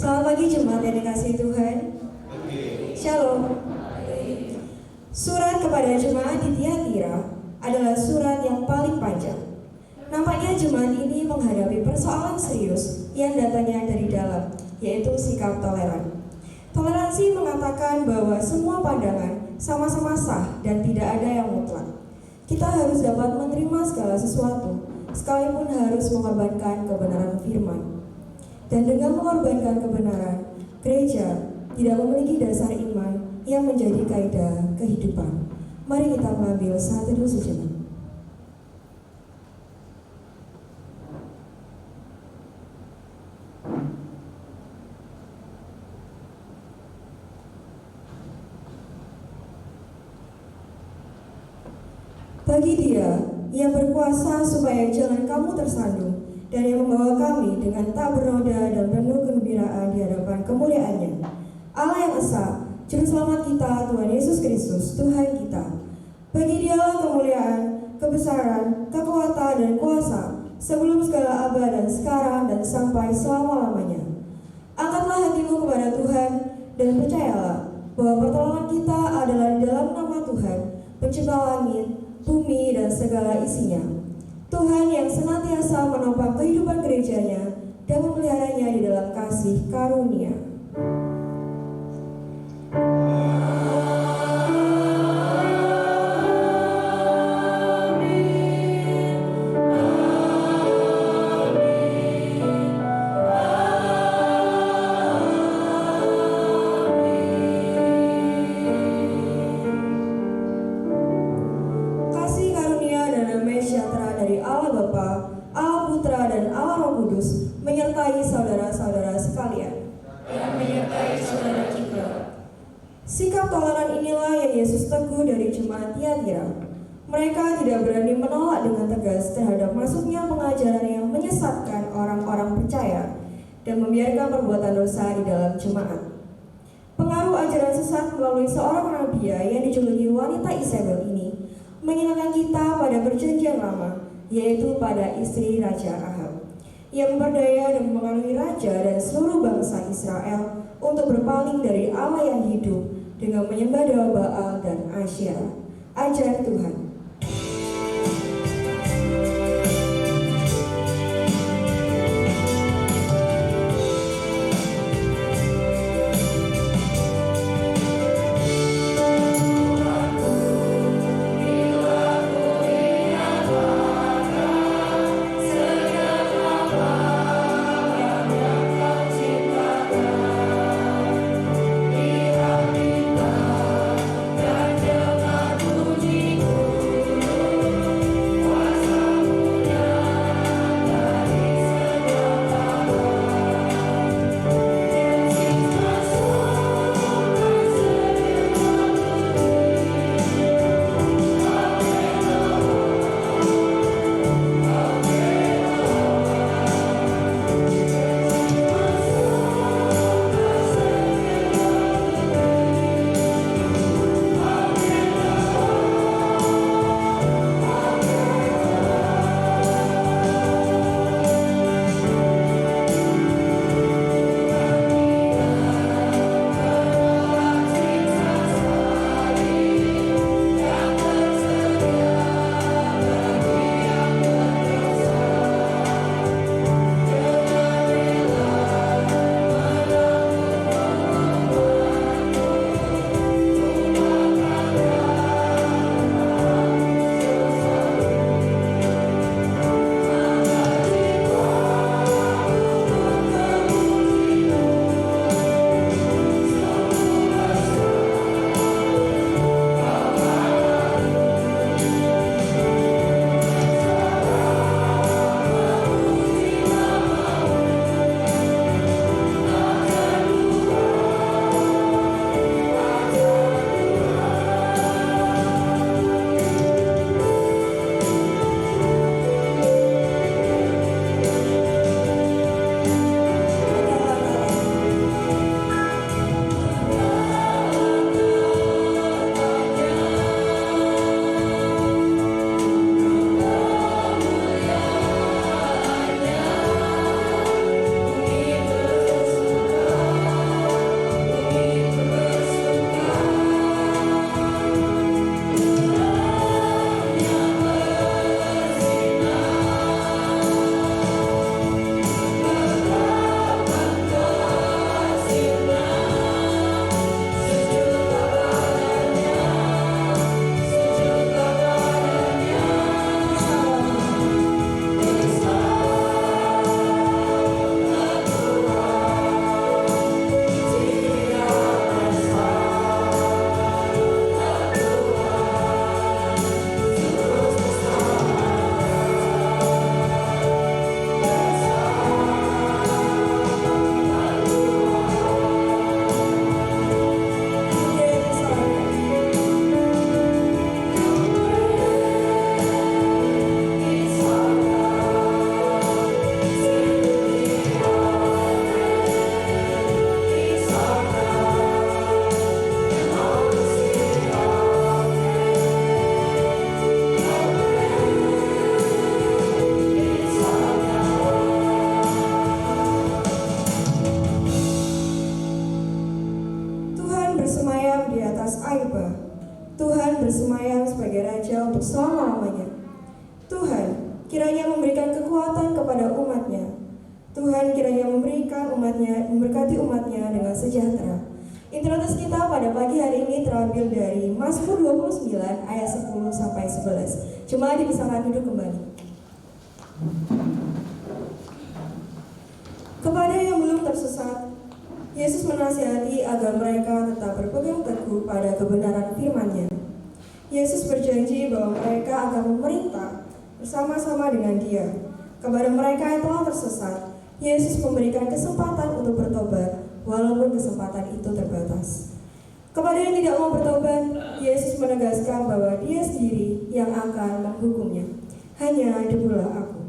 Selamat pagi jemaat yang dikasihi Tuhan. Shalom. Surat kepada jemaat di Tiatira adalah surat yang paling panjang. Nampaknya jemaat ini menghadapi persoalan serius yang datangnya dari dalam, yaitu sikap toleran. Toleransi mengatakan bahwa semua pandangan sama-sama sah dan tidak ada yang mutlak. Kita harus dapat menerima segala sesuatu, sekalipun harus mengorbankan kebenaran firman. Dan dengan mengorbankan kebenaran, gereja tidak memiliki dasar iman yang menjadi kaidah kehidupan. Mari kita mengambil saat teduh sejenak. Bagi Dia yang berkuasa supaya jangan kamu tersandung, dan yang membawa kami dengan tak bernoda dan penuh kegembiraan di hadapan kemuliaan-Nya, Allah yang esa, Juru Selamat kita, Tuhan Yesus Kristus, Tuhan kita. Bagi Dialah kemuliaan, kebesaran, kekuatan, dan kuasa, sebelum segala abad dan sekarang dan sampai selama-lamanya. Angkatlah hatimu kepada Tuhan, dan percayalah bahwa pertolongan kita adalah di dalam nama Tuhan, pencipta langit, bumi, dan segala isinya. Tuhan yang senantiasa menopang kehidupan gerejanya dan memeliharanya di dalam kasih karunia. Menyertai saudara-saudara sekalian dan menyertai saudara kita. Sikap toleran inilah yang Yesus teguh dari jemaat Tiatira. Mereka tidak berani menolak dengan tegas terhadap masuknya pengajaran yang menyesatkan orang-orang percaya dan membiarkan perbuatan dosa di dalam jemaat. Pengaruh ajaran sesat melalui seorang rabia yang dijuluki wanita Isabel ini mengingatkan kita pada perjanjian lama, yaitu pada istri Raja Ahab, yang memperdaya dan memengaruhi raja dan seluruh bangsa Israel untuk berpaling dari Allah yang hidup dengan menyembah dewa Baal dan Asyera. Ajaran Tuhan. Dengan pujiku umatnya dengan sejahtera. Introduksi kita pada pagi hari ini terambil dari Mazmur 29 ayat 10 sampai 11. Jemaat dipersilakan duduk kembali. Kepada yang belum tersesat, Yesus menasihati agar mereka tetap berpegang teguh pada kebenaran firman-Nya. Yesus berjanji bahwa mereka akan memerintah bersama-sama dengan Dia. Kepada mereka yang telah tersesat, Yesus memberikan kesempatan untuk bertobat, walaupun kesempatan itu terbatas. Kepada yang tidak mau bertobat, Yesus menegaskan bahwa Dia sendiri yang akan menghukumnya. Hanya debulah aku.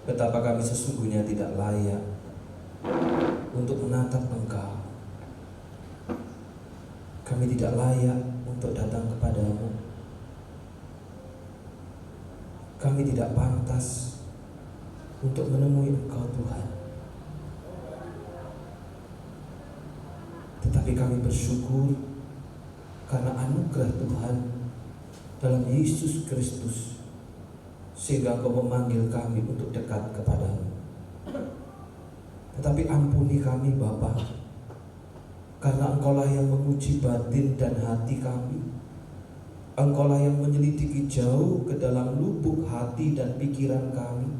Betapa kami sesungguhnya tidak layak untuk menatap Engkau. Kami tidak layak untuk datang kepadamu. Kami tidak pantas untuk menemui Engkau, Tuhan. Tetapi kami bersyukur karena anugerah Tuhan dalam Yesus Kristus, sehingga Engkau memanggil kami untuk dekat kepadamu. Tetapi ampuni kami Bapa, karena Engkaulah yang menguji batin dan hati kami. Engkaulah yang menyelidiki jauh ke dalam lubuk hati dan pikiran kami.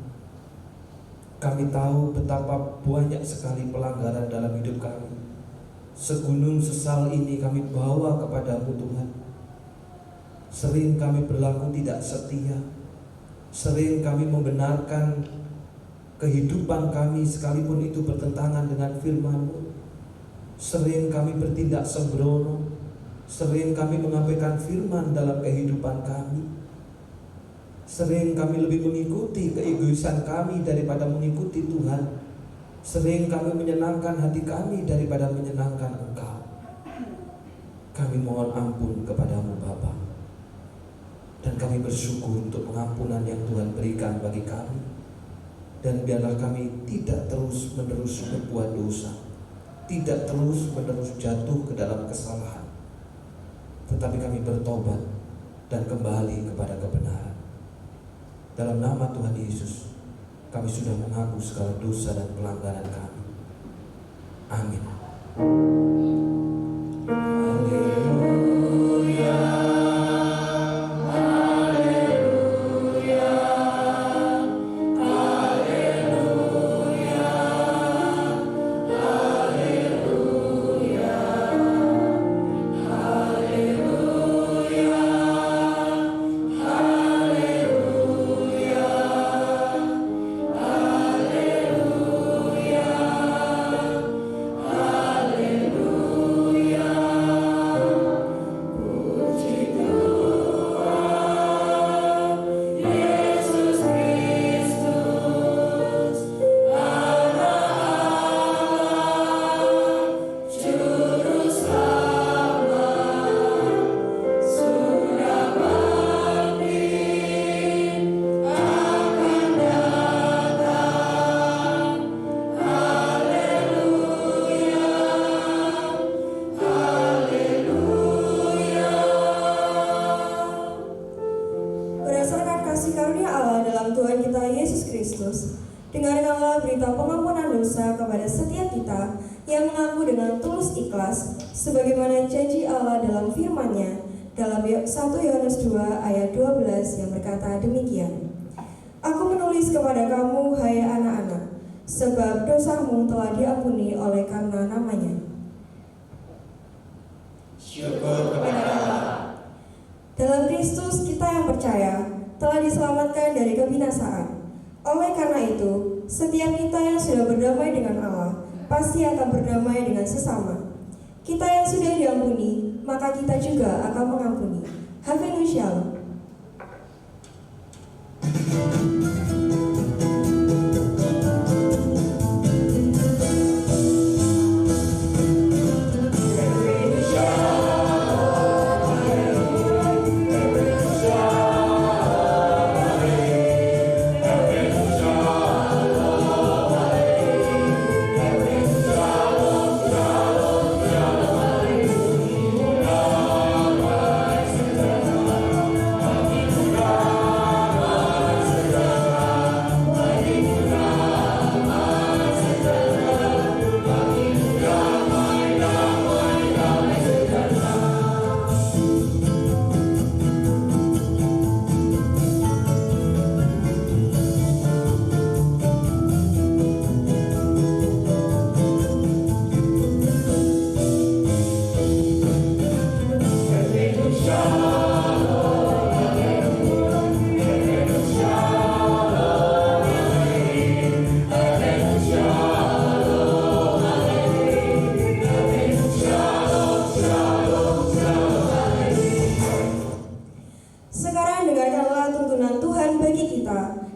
Kami tahu betapa banyak sekali pelanggaran dalam hidup kami. Segunung sesal ini kami bawa kepadamu Tuhan. Sering kami berlaku tidak setia. Sering kami membenarkan kehidupan kami sekalipun itu bertentangan dengan firman-Mu. Sering kami bertindak sembrono, sering kami mengabaikan firman dalam kehidupan kami. Sering kami lebih mengikuti keegoisan kami daripada mengikuti Tuhan. Sering kami menyenangkan hati kami daripada menyenangkan Engkau. Kami mohon ampun kepadamu Bapa. Dan kami bersyukur untuk pengampunan yang Tuhan berikan bagi kami. Dan biarlah kami tidak terus-menerus berbuat dosa, tidak terus-menerus jatuh ke dalam kesalahan, tetapi kami bertobat dan kembali kepada kebenaran. Dalam nama Tuhan Yesus, kami sudah mengaku segala dosa dan pelanggaran kami. Amin. Dengarkanlah berita pengampunan dosa kepada setiap kita yang mengaku dengan tulus ikhlas, sebagaimana janji Allah dalam firman-Nya dalam 1 Yohanes 2 ayat 12 yang berkata demikian. Aku menulis kepada kamu, hai anak-anak, sebab dosamu telah diampuni oleh karena namanya. Syukur kepada Allah. Dalam Kristus kita yang percaya telah diselamatkan dari kebinasaan. Oleh karena itu, setiap kita yang sudah berdamai dengan Allah pasti akan berdamai dengan sesama. Kita yang sudah diampuni, maka kita juga akan mengampuni. Havenu Shalom.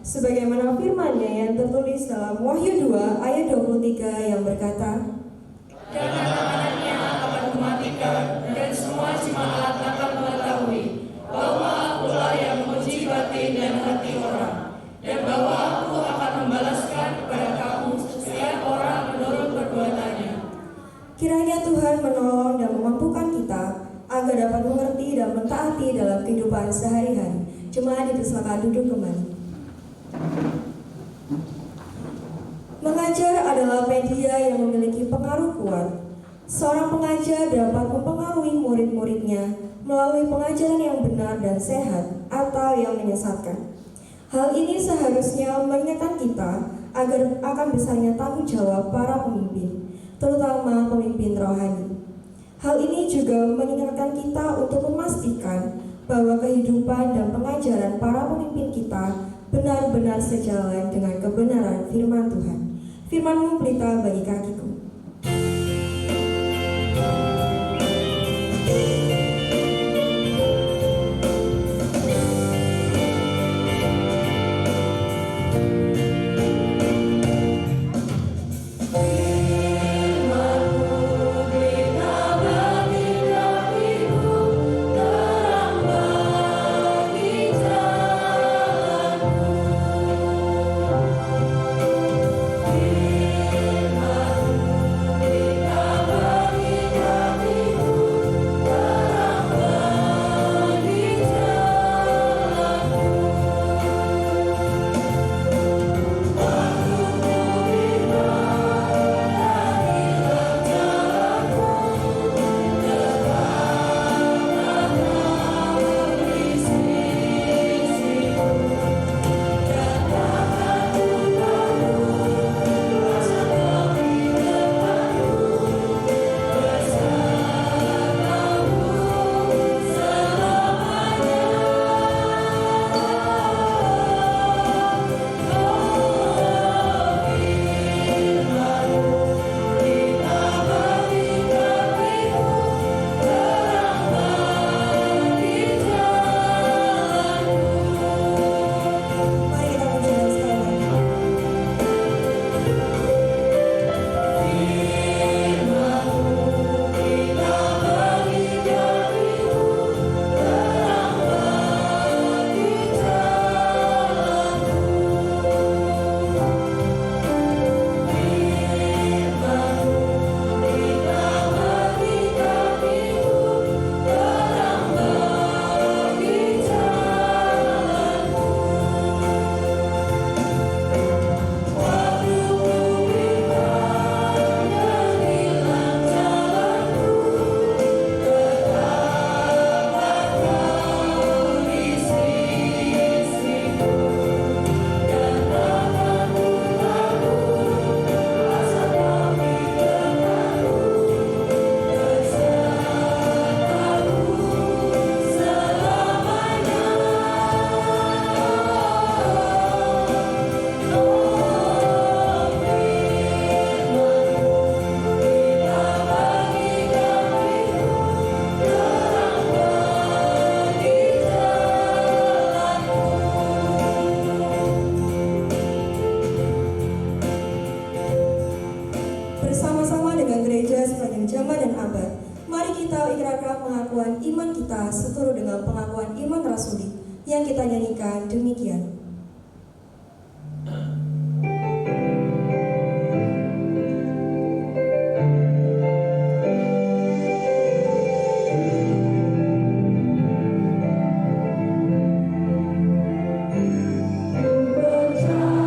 Sebagaimana firman-Nya yang tertulis dalam Wahyu 2 ayat 23 yang berkata, Dan anak-anaknya akan mematikan, dan semua jemaat akan mengetahui bahwa Akulah yang menguji batin dan hati orang, dan bahwa Aku akan membalaskan kepada kamu setiap orang menurut perbuatannya. Kiranya Tuhan menolong dan memampukan kita agar dapat mengerti dan mentaati dalam kehidupan sehari-hari. Jemaat dipersilakan duduk kembali. Mengajar adalah media yang memiliki pengaruh kuat. Seorang pengajar dapat mempengaruhi murid-muridnya melalui pengajaran yang benar dan sehat atau yang menyesatkan. Hal ini seharusnya mengingatkan kita agar akan besarnya tanggung jawab para pemimpin, terutama pemimpin rohani. Hal ini juga mengingatkan kita untuk memastikan bahwa kehidupan dan pengajaran para pemimpin kita benar-benar sejalan dengan kebenaran firman Tuhan. Firman-Mu pelita bagi kakiku. Bersama-sama dengan gereja sepanjang zaman dan abad, mari kita ikrarkan pengakuan iman kita seturut dengan pengakuan iman rasuli yang kita nyanyikan demikian. Percaya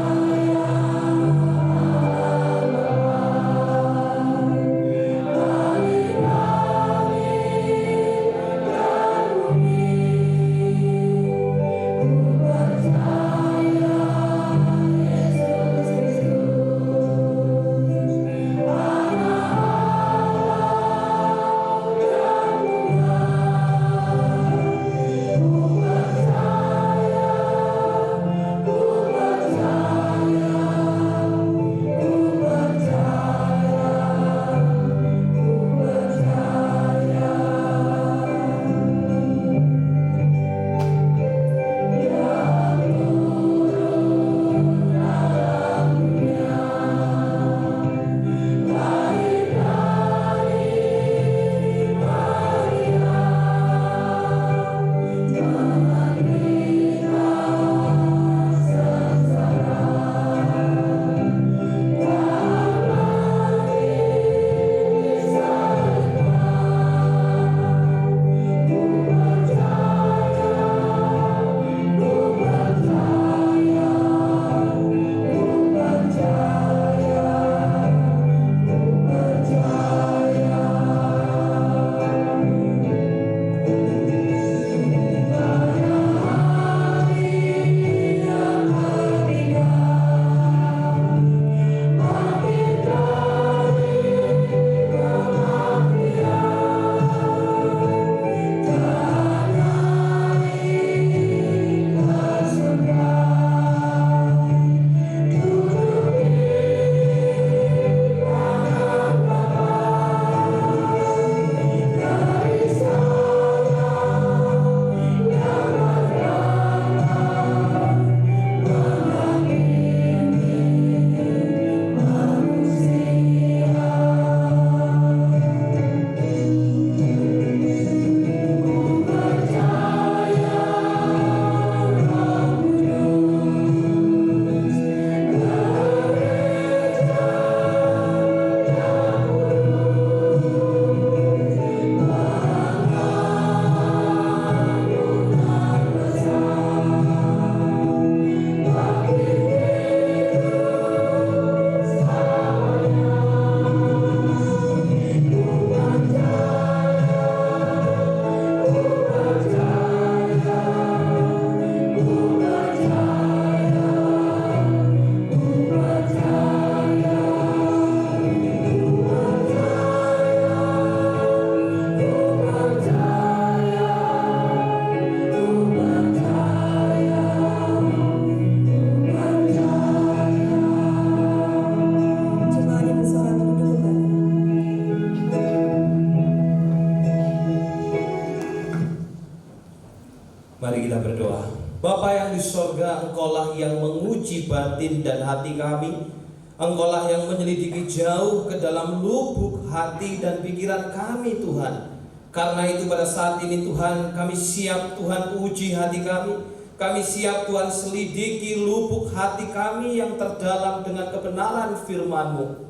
Bapa yang di sorga, Engkaulah yang menguji batin dan hati kami. Engkaulah yang menyelidiki jauh ke dalam lubuk hati dan pikiran kami, Tuhan. Karena itu pada saat ini Tuhan, kami siap Tuhan uji hati kami. Kami siap Tuhan selidiki lubuk hati kami yang terdalam dengan kebenaran firman-Mu.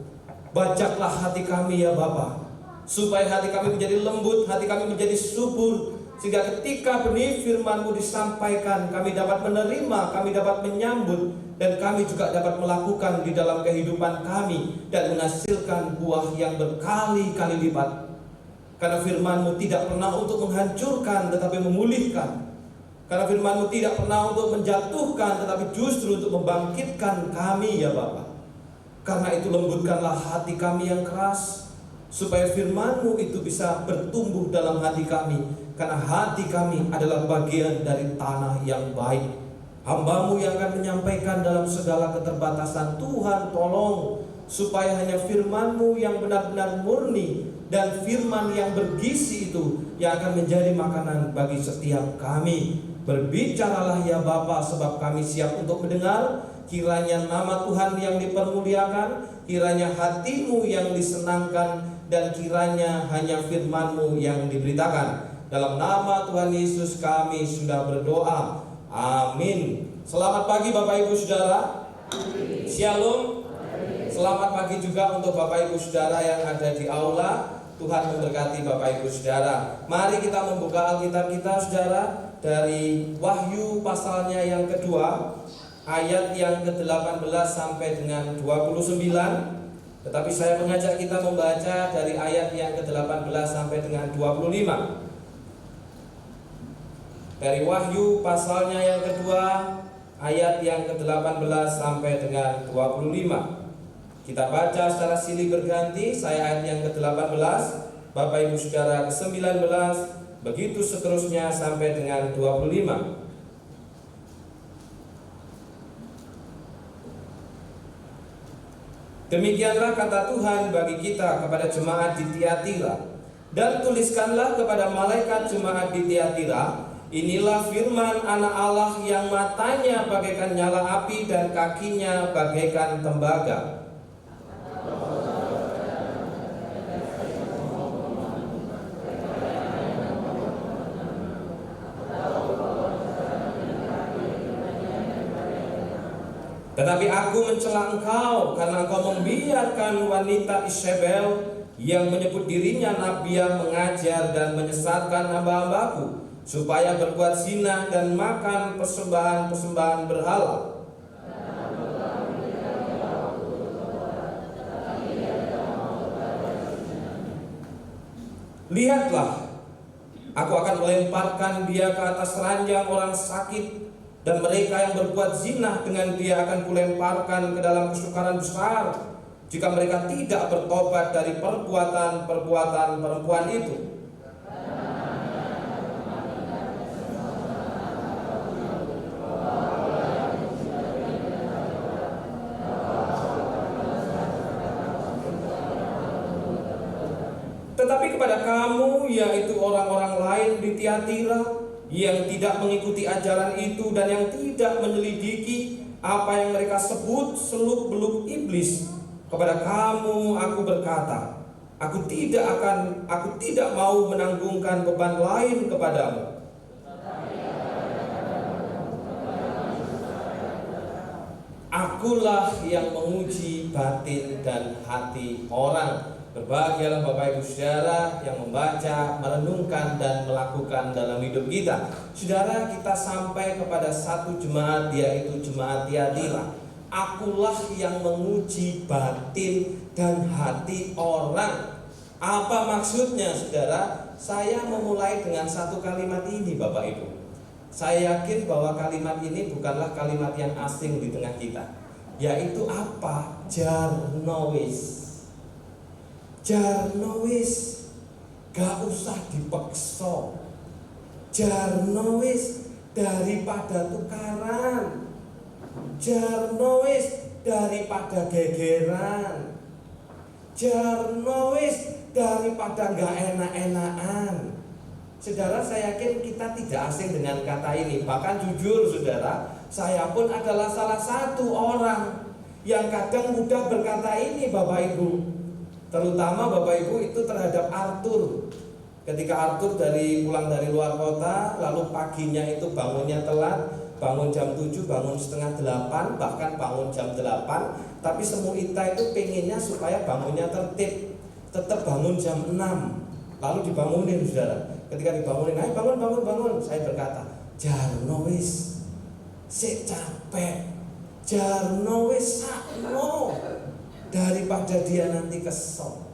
Bajaklah hati kami ya Bapa, supaya hati kami menjadi lembut, hati kami menjadi subur, sehingga ketika benih firman-Mu disampaikan, kami dapat menerima, kami dapat menyambut, dan kami juga dapat melakukan di dalam kehidupan kami dan menghasilkan buah yang berkali-kali lipat. Karena firman-Mu tidak pernah untuk menghancurkan tetapi memulihkan. Karena firman-Mu tidak pernah untuk menjatuhkan tetapi justru untuk membangkitkan kami ya Bapa. Karena itu lembutkanlah hati kami yang keras, supaya firman-Mu itu bisa bertumbuh dalam hati kami. Karena hati kami adalah bagian dari tanah yang baik. Hamba-Mu yang akan menyampaikan dalam segala keterbatasan, Tuhan tolong supaya hanya firman-Mu yang benar-benar murni dan firman yang bergizi itu yang akan menjadi makanan bagi setiap kami. Berbicaralah ya Bapa, sebab kami siap untuk mendengar. Kiranya nama Tuhan yang dipermuliakan, kiranya hati-Mu yang disenangkan, dan kiranya hanya firman-Mu yang diberitakan. Dalam nama Tuhan Yesus kami sudah berdoa. Amin. Selamat pagi Bapak Ibu Saudara. Shalom. Selamat pagi juga untuk Bapak Ibu Saudara yang ada di aula. Tuhan memberkati Bapak Ibu Saudara. Mari kita membuka Alkitab kita Saudara, dari Wahyu pasalnya yang kedua, ayat yang ke-18 sampai dengan 29. Tetapi saya mengajak kita membaca dari ayat yang ke-18 sampai dengan 25. Dari Wahyu pasalnya yang kedua, ayat yang ke-18 sampai dengan 25. Kita baca secara silih berganti. Saya ayat yang ke-18, Bapak Ibu Saudara ke-19, begitu seterusnya sampai dengan 25. Demikianlah kata Tuhan bagi kita kepada jemaat di Tiatira. Dan tuliskanlah kepada malaikat jemaat di Tiatira, inilah firman anak Allah yang matanya bagaikan nyala api dan kakinya bagaikan tembaga. Tetapi aku mencela engkau karena engkau membiarkan wanita Isabel yang menyebut dirinya nabiah mengajar dan menyesatkan hamba-hambaku supaya berbuat zina dan makan persembahan-persembahan berhala. Lihatlah, aku akan melemparkan dia ke atas ranjang orang sakit, dan mereka yang berbuat zina dengan dia akan kulemparkan ke dalam kesukaran besar, jika mereka tidak bertobat dari perbuatan-perbuatan perempuan itu. Tetapi kepada kamu, yaitu orang-orang lain di Tiatira, yang tidak mengikuti ajaran itu dan yang tidak menyelidiki apa yang mereka sebut seluk-beluk iblis, kepada kamu aku berkata, aku tidak mau menanggungkan beban lain kepadamu. Akulah yang menguji batin dan hati orang. Berbahagialah Bapak Ibu Saudara yang membaca, merenungkan, dan melakukan dalam hidup kita. Saudara, kita sampai kepada satu jemaat, yaitu jemaat Tiatira. Akulah yang menguji batin dan hati orang. Apa maksudnya saudara? Saya memulai dengan satu kalimat ini Bapak Ibu. Saya yakin bahwa kalimat ini bukanlah kalimat yang asing di tengah kita. Yaitu apa? Jarnowis. Jarnowis, gak usah dipeksa. Jarnowis, daripada tukaran. Jarnowis, daripada gegeran. Jarnowis, daripada gak enak-enakan. Saudara, saya yakin kita tidak asing dengan kata ini. Bahkan jujur saudara, saya pun adalah salah satu orang yang kadang mudah berkata ini Bapak Ibu. Terutama Bapak Ibu itu terhadap Arthur. Ketika Arthur pulang dari luar kota, lalu paginya itu bangunnya telat, bangun jam 7, bangun setengah 8, bahkan bangun jam 8. Tapi Semuita itu pengennya supaya bangunnya tertib, tetap bangun jam 6. Lalu dibangunin saudara. Ketika dibangunin, ayo bangun. Saya berkata, jarno wis, sik capek, jarno wis sakno, daripada dia nanti kesel.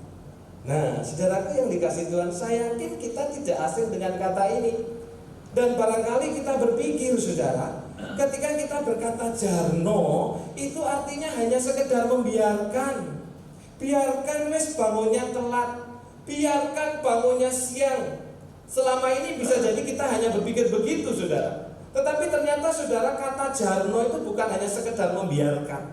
Nah, saudaraku yang dikasih Tuhan, saya yakin kita tidak asing dengan kata ini. Dan barangkali kita berpikir saudara, ketika kita berkata jarno, itu artinya hanya sekedar membiarkan. Biarkan wis bangunnya telat, biarkan bangunnya siang. Selama ini bisa jadi kita hanya berpikir begitu saudara. Tetapi ternyata saudara, kata jarno itu bukan hanya sekedar membiarkan.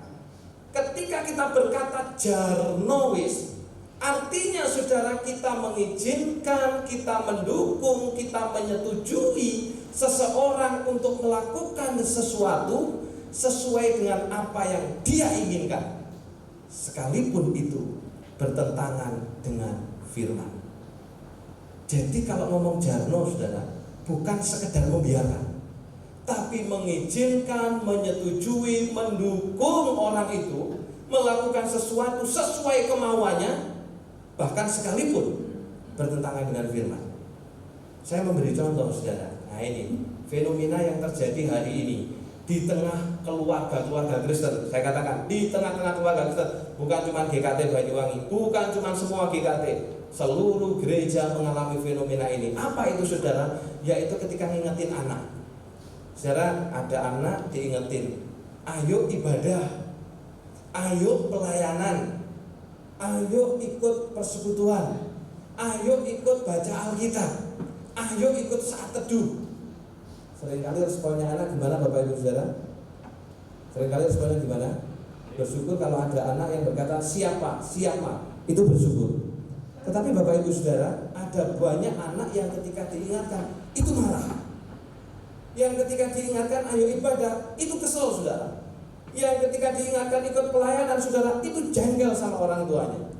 Ketika kita berkata jarno wis, artinya saudara, kita mengizinkan, kita mendukung, kita menyetujui seseorang untuk melakukan sesuatu sesuai dengan apa yang dia inginkan, sekalipun itu bertentangan dengan firman. Jadi kalau ngomong jarno saudara, bukan sekedar membiarkan, tapi mengizinkan, menyetujui, mendukung orang itu melakukan sesuatu sesuai kemauannya, bahkan sekalipun bertentangan dengan firman. Saya memberi contoh saudara. Nah ini fenomena yang terjadi hari ini di tengah keluarga Kristen. Saya katakan di tengah-tengah keluarga Kristen, bukan cuma GKT Banyuwangi, bukan cuma semua GKT, seluruh gereja mengalami fenomena ini. Apa itu saudara? Yaitu ketika ngingetin anak. Saudara, ada anak diingetin, ayo ibadah, ayo pelayanan, ayo ikut persekutuan, ayo ikut baca Alkitab, ayo ikut saat teduh. Seringkali responnya anak gimana Bapak Ibu Saudara? Seringkali responnya gimana? Bersyukur kalau ada anak yang berkata siapa, itu bersyukur. Tetapi Bapak Ibu Saudara, ada banyak anak yang ketika diingatkan itu marah. Yang ketika diingatkan ayo ibadah, itu kesel saudara. Yang ketika diingatkan ikut pelayanan saudara, itu jengkel sama orang tuanya.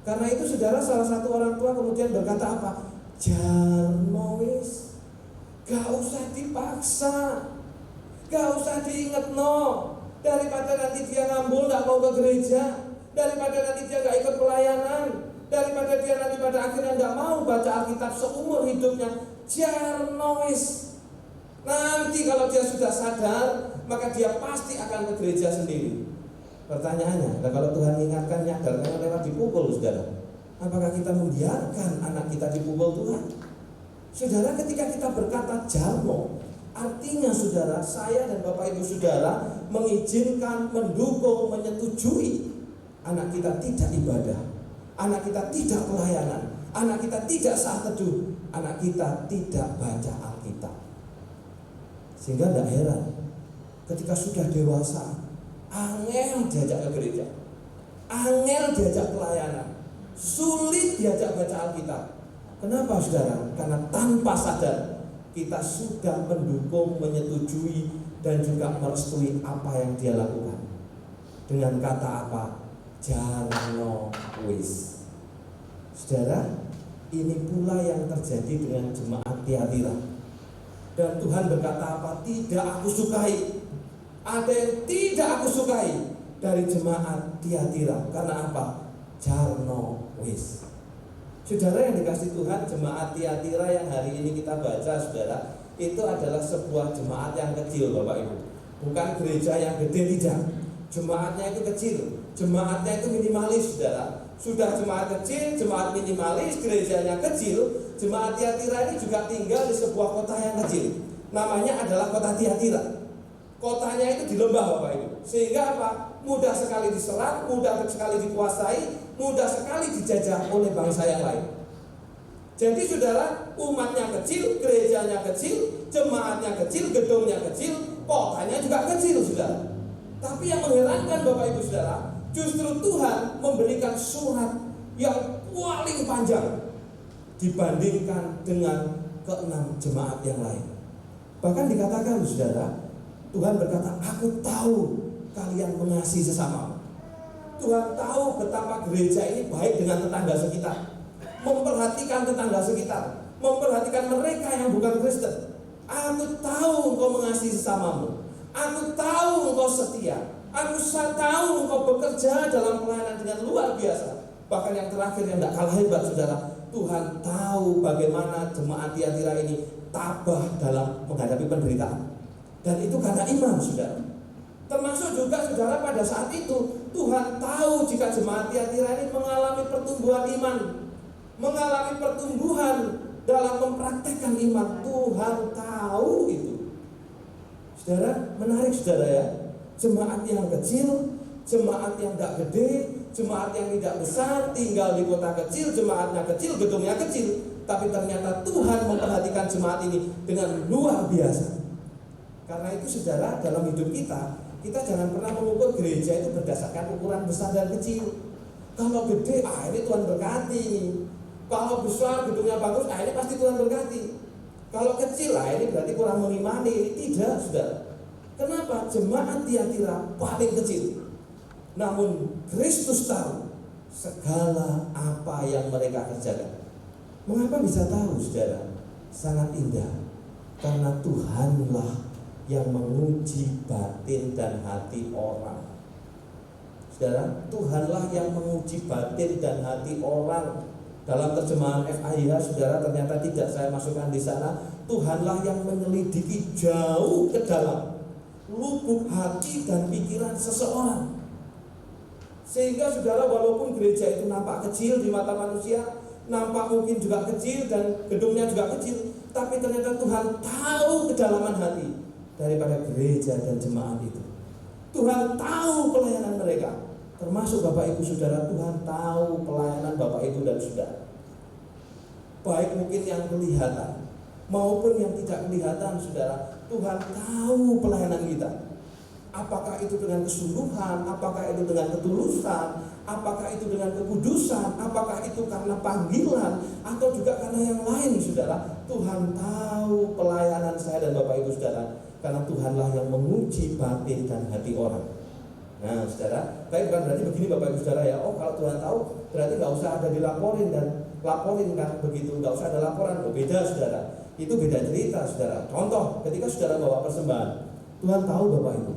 Karena itu saudara, salah satu orang tua kemudian berkata apa? Jarno wis, gak usah dipaksa, gak usah diinget no. Daripada nanti dia ngambul gak mau ke gereja, daripada nanti dia gak ikut pelayanan, daripada dia nanti pada akhirnya gak mau baca Alkitab seumur hidupnya, jarno wis. Nanti kalau dia sudah sadar, maka dia pasti akan ke gereja sendiri. Pertanyaannya, kalau Tuhan ingatkan nyadarkan lewat dipukul saudara, apakah kita membiarkan anak kita dipukul Tuhan? Saudara, ketika kita berkata jarno, artinya saudara, saya dan Bapak Ibu Saudara mengizinkan, mendukung, menyetujui anak kita tidak ibadah, anak kita tidak pelayanan, anak kita tidak saat teduh, anak kita tidak baca Alkitab. Sehingga tidak heran ketika sudah dewasa, angel diajak ke gereja, angel diajak pelayanan, sulit diajak baca Alkitab. Kenapa saudara? Karena tanpa sadar kita sudah mendukung, menyetujui, dan juga merestui apa yang dia lakukan. Dengan kata apa? Jarno wis. Saudara, ini pula yang terjadi dengan jemaat Tiatira. Dan Tuhan berkata apa? Tidak aku sukai. Ada yang tidak aku sukai dari jemaat Tiatira. Karena apa? Jarno wis. Saudara yang dikasih Tuhan, jemaat Tiatira yang hari ini kita baca saudara, itu adalah sebuah jemaat yang kecil Bapak Ibu. Bukan gereja yang gede, tidak. Jemaatnya itu kecil, jemaatnya itu minimalis saudara. Sudah jemaat kecil, jemaat minimalis, gerejanya kecil. Jemaat Tiatira ini juga tinggal di sebuah kota yang kecil. Namanya adalah kota Tiatira. Kotanya itu di lembah Bapak Ibu. Sehingga apa? Mudah sekali diserang, mudah sekali dikuasai, mudah sekali dijajah oleh bangsa yang lain. Jadi saudara, umatnya kecil, gerejanya kecil, jemaatnya kecil, gedungnya kecil, kotanya juga kecil saudara. Tapi yang mengherankan Bapak Ibu Saudara, justru Tuhan memberikan surat yang paling panjang dibandingkan dengan keenam jemaat yang lain. Bahkan dikatakan saudara, Tuhan berkata, aku tahu kalian mengasihi sesama. Tuhan tahu betapa gereja ini baik dengan tetangga sekitar, memperhatikan tetangga sekitar, memperhatikan mereka yang bukan Kristen. Aku tahu engkau mengasihi sesamamu. Aku tahu engkau setia. Aku tahu engkau bekerja dalam pelayanan dengan luar biasa. Bahkan yang terakhir yang tidak kalah hebat saudara, Tuhan tahu bagaimana jemaat Tiatira ini tabah dalam menghadapi penderitaan. Dan itu karena iman saudara. Termasuk juga saudara pada saat itu Tuhan tahu jika jemaat Tiatira ini mengalami pertumbuhan iman, mengalami pertumbuhan dalam mempraktekkan iman. Tuhan tahu itu. Saudara, menarik saudara ya. Jemaat yang kecil, jemaat yang tidak gede, jemaat yang tidak besar, tinggal di kota kecil, jemaatnya kecil, gedungnya kecil, tapi ternyata Tuhan memperhatikan jemaat ini dengan luar biasa. Karena itu saudara, dalam hidup kita jangan pernah mengukur gereja itu berdasarkan ukuran besar dan kecil. Kalau gede, ini Tuhan berkati. Kalau besar, gedungnya bagus, ini pasti Tuhan berkati. Kalau kecil, ini berarti kurang mengimani. Tidak, saudara. Kenapa? Jemaat Tiatira paling kecil. Namun Kristus tahu segala apa yang mereka kerjakan. Mengapa bisa tahu, saudara? Sangat indah. Karena Tuhanlah yang menguji batin dan hati orang. Saudara, Tuhanlah yang menguji batin dan hati orang. Dalam terjemahan FIH, saudara, ternyata tidak saya masukkan di sana. Tuhanlah yang menyelidiki jauh ke dalam lubuk hati dan pikiran seseorang. Sehingga saudara, walaupun gereja itu nampak kecil di mata manusia, nampak mungkin juga kecil dan gedungnya juga kecil, tapi ternyata Tuhan tahu kedalaman hati daripada gereja dan jemaat itu. Tuhan tahu pelayanan mereka. Termasuk Bapak Ibu Saudara, Tuhan tahu pelayanan Bapak Ibu dan Saudara. Baik mungkin yang kelihatan maupun yang tidak kelihatan, saudara, Tuhan tahu pelayanan kita. Apakah itu dengan kesungguhan, apakah itu dengan ketulusan, apakah itu dengan kekudusan, apakah itu karena panggilan, atau juga karena yang lain, saudara. Tuhan tahu pelayanan saya dan Bapak Ibu Saudara, karena Tuhanlah yang menguji batin dan hati orang. Nah, saudara, tapi bukan berarti begini Bapak Ibu Saudara ya, kalau Tuhan tahu berarti nggak usah ada dilaporin dan laporin kan begitu, nggak usah ada laporan. Beda saudara, itu beda cerita saudara. Contoh, ketika saudara bawa persembahan, Tuhan tahu Bapak Ibu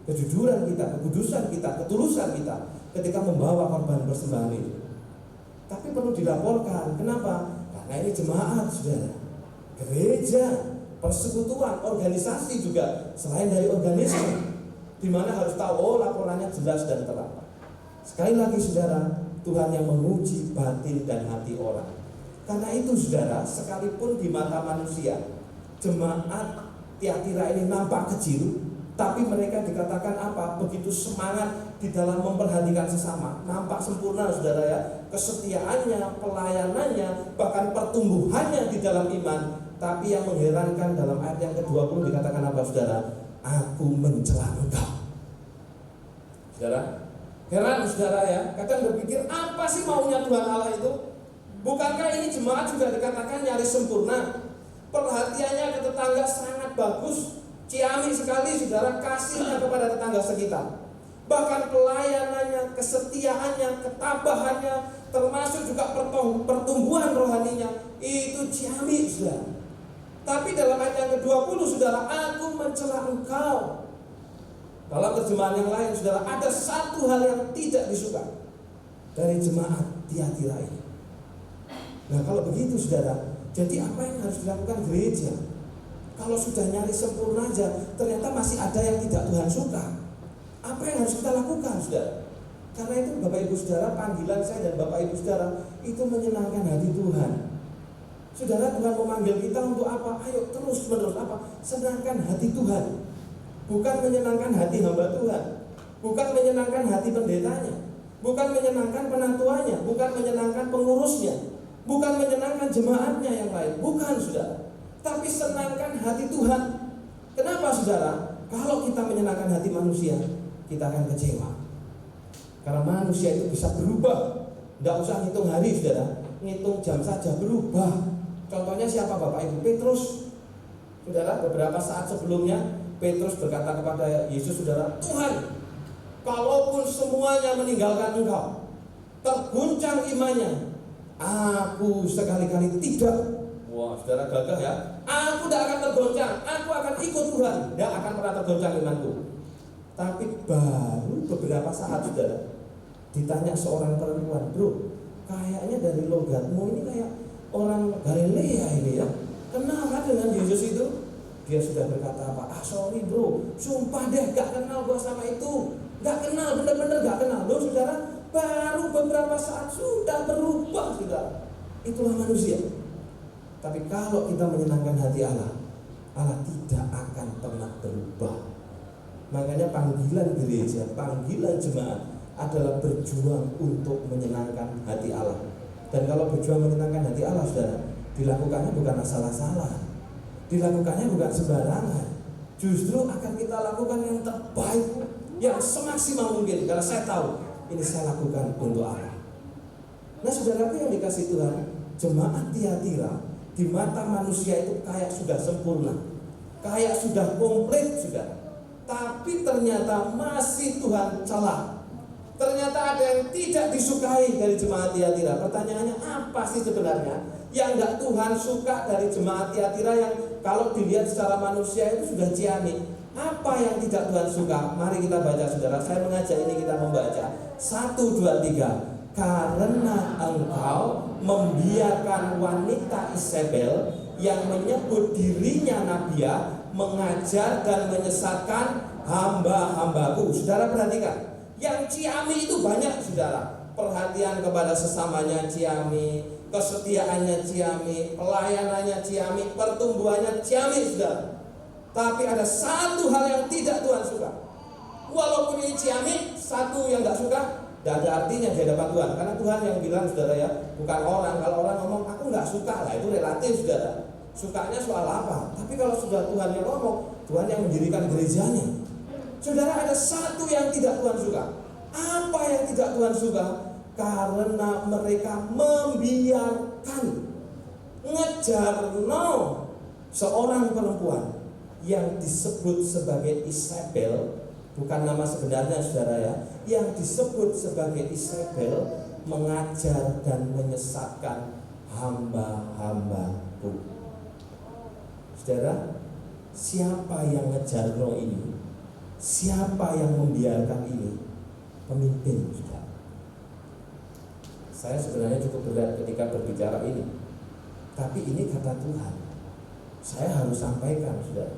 kejujuran kita, kekudusan kita, ketulusan kita ketika membawa korban persembahan itu. Tapi perlu dilaporkan. Kenapa? Karena ini jemaat saudara, gereja, persekutuan, organisasi juga selain dari organisasi, di mana harus tahu laporannya jelas dan terang. Sekali lagi saudara, Tuhan yang menguji batin dan hati orang. Karena itu saudara, sekalipun di mata manusia jemaat Tiatira ini nampak kecil, tapi mereka dikatakan apa? Begitu semangat di dalam memperhatikan sesama. Nampak sempurna saudara ya, kesetiaannya, pelayanannya, bahkan pertumbuhannya di dalam iman. Tapi yang mengherankan dalam ayat yang ke-20 dikatakan apa saudara? Aku mencela engkau. Saudara, heran saudara ya, kadang berpikir apa sih maunya Tuhan Allah itu? Bukankah ini jemaat juga dikatakan nyaris sempurna? Perhatiannya ke tetangga sangat bagus, ciamik sekali saudara, kasihnya kepada tetangga sekitar. Bahkan pelayanannya, kesetiaannya, ketabahannya, termasuk juga pertumbuhan rohaninya, itu ciamik saudara. Tapi dalam ayat yang ke-20 saudara, aku mencela engkau. Dalam terjemahan yang lain saudara, ada satu hal yang tidak disuka dari jemaat Tiatira ini. Nah kalau begitu saudara, jadi apa yang harus dilakukan gereja? Kalau sudah nyaris sempurna aja, ternyata masih ada yang tidak Tuhan suka. Apa yang harus kita lakukan saudara? Karena itu Bapak Ibu Saudara, panggilan saya dan Bapak Ibu Saudara itu menyenangkan hati Tuhan. Saudara, Tuhan memanggil kita untuk apa? Ayo terus menerus apa? Senangkan hati Tuhan. Bukan menyenangkan hati hamba Tuhan, bukan menyenangkan hati pendetanya, bukan menyenangkan penatuannya, bukan menyenangkan pengurusnya, bukan menyenangkan jemaatnya yang lain, bukan saudara. Tapi senangkan hati Tuhan. Kenapa saudara? Kalau kita menyenangkan hati manusia, kita akan kecewa. Karena manusia itu bisa berubah. Tidak usah ngitung hari saudara, ngitung jam saja berubah. Contohnya siapa Bapak Ibu? Petrus. Saudara, beberapa saat sebelumnya Petrus berkata kepada Yesus, saudara, Tuhan, kalaupun semuanya meninggalkan Engkau, terguncang imannya, aku sekali-kali tidak. Wah, saudara gagah ya. Aku tidak akan tergoncang, aku akan ikut Tuhan, tidak akan pernah tergoncang imanku. Tapi baru beberapa saat, saudara, ditanya seorang perempuan, bro, kayaknya dari logatmu ini kayak orang Galilea ini ya. Kenal kan dengan Yesus itu? Dia sudah berkata apa? Sorry bro, sumpah deh gak kenal gua sama itu. Gak kenal, bener-bener gak kenal. Loh saudara, baru beberapa saat sudah berubah saudara. Itulah manusia. Tapi kalau kita menyenangkan hati Allah, Allah tidak akan pernah berubah. Makanya panggilan gereja, panggilan jemaat adalah berjuang untuk menyenangkan hati Allah. Dan kalau berjuang menyenangkan hati Allah, saudara, dilakukannya bukan asal-asalan, dilakukannya bukan sembarangan. Justru akan kita lakukan yang terbaik, yang semaksimal mungkin. Karena saya tahu ini saya lakukan untuk Allah. Nah saudaraku yang dikasih Tuhan, jemaat Tiatira di mata manusia itu kayak sudah sempurna, kayak sudah komplit sudah. Tapi ternyata masih Tuhan celah. Ternyata ada yang tidak disukai dari jemaat Tiatira. Pertanyaannya apa sih sebenarnya yang enggak Tuhan suka dari jemaat Tiatira yang kalau dilihat secara manusia itu sudah ciamik? Apa yang tidak Tuhan suka? Mari kita baca saudara. Saya mengajak ini kita membaca 1, 2, 3. Karena engkau membiarkan wanita Isabel yang menyebut dirinya nabiya mengajar dan menyesatkan hamba-hambaku. Saudara perhatikan, yang ciami itu banyak saudara. Perhatian kepada sesamanya ciami, kesetiaannya ciami, pelayanannya ciami, pertumbuhannya ciami saudara. Tapi ada satu hal yang tidak Tuhan suka. Walaupun ini ciami, satu yang gak suka, tidak ada artinya di hadapan Tuhan. Karena Tuhan yang bilang saudara ya, bukan orang. Kalau orang ngomong aku gak suka, lah itu relatif saudara. Sukanya soal apa? Tapi kalau sudah Tuhan yang ngomong, Tuhan yang mendirikan gerejanya. Saudara, ada satu yang tidak Tuhan suka. Apa yang tidak Tuhan suka? Karena mereka membiarkan ngejarno seorang perempuan yang disebut sebagai Isabel, bukan nama sebenarnya saudara ya, yang disebut sebagai Isabel mengajar dan menyesatkan hamba-hambaku. Saudara, siapa yang ngejarno ini? Siapa yang membiarkan ini? Pemimpin, saudara. Saya sebenarnya cukup berat ketika berbicara ini, tapi ini kata Tuhan. Saya harus sampaikan, saudara.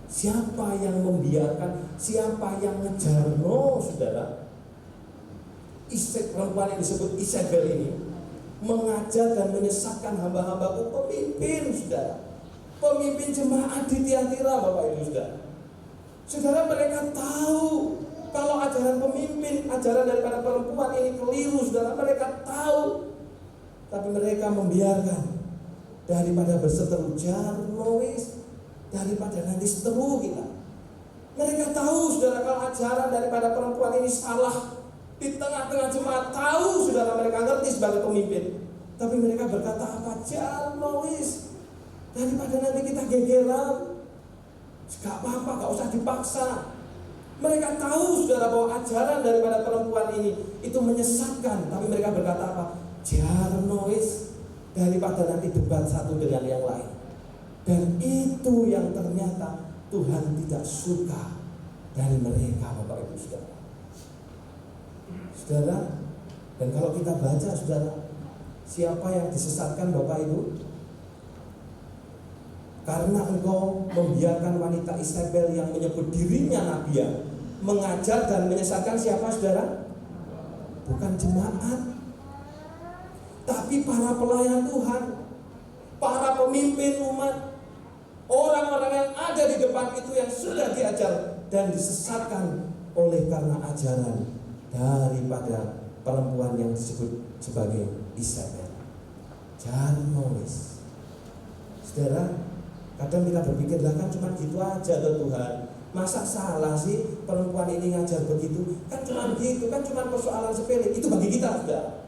Siapa yang membiarkan? Siapa yang ngejarno, saudara? Perempuan yang disebut Isabel ini mengajar dan menyesatkan hamba-hambaku. Pemimpin, saudara. Pemimpin jemaat di Tiatira, Bapak Ibu saudara. Saudara, mereka tahu kalau ajaran pemimpin, ajaran daripada perempuan ini keliru, saudara. Mereka tahu, tapi mereka membiarkan. Daripada berseteru jarnois, daripada nanti seteru kita. Mereka tahu, saudara, kalau ajaran daripada perempuan ini salah. Di tengah-tengah jemaat tahu, saudara, mereka ngerti sebagai pemimpin. Tapi mereka berkata apa? Jarnois. Daripada nanti kita gegeran, gak apa-apa, gak usah dipaksa. Mereka tahu saudara bahwa ajaran daripada perempuan ini itu menyesatkan, tapi mereka berkata apa? Jarnois, daripada nanti debat satu dengan yang lain. Dan itu yang ternyata Tuhan tidak suka dari mereka, Bapak Ibu saudara. Saudara, dan kalau kita baca saudara, siapa yang disesatkan Bapak Ibu? Karena engkau membiarkan wanita Isabel yang menyebut dirinya nabiya mengajar dan menyesatkan siapa saudara? Bukan jemaat, tapi para pelayan Tuhan, para pemimpin umat, orang-orang yang ada di depan itu yang sudah diajar dan disesatkan oleh karena ajaran daripada perempuan yang disebut sebagai Isabel. Jarnois. Saudara, kadang kita berpikir, lah kan cuma gitu aja tuh Tuhan. Masa salah sih perempuan ini ngajar begitu? Kan cuma gitu, kan cuma persoalan sepele. Itu bagi kita, saudara.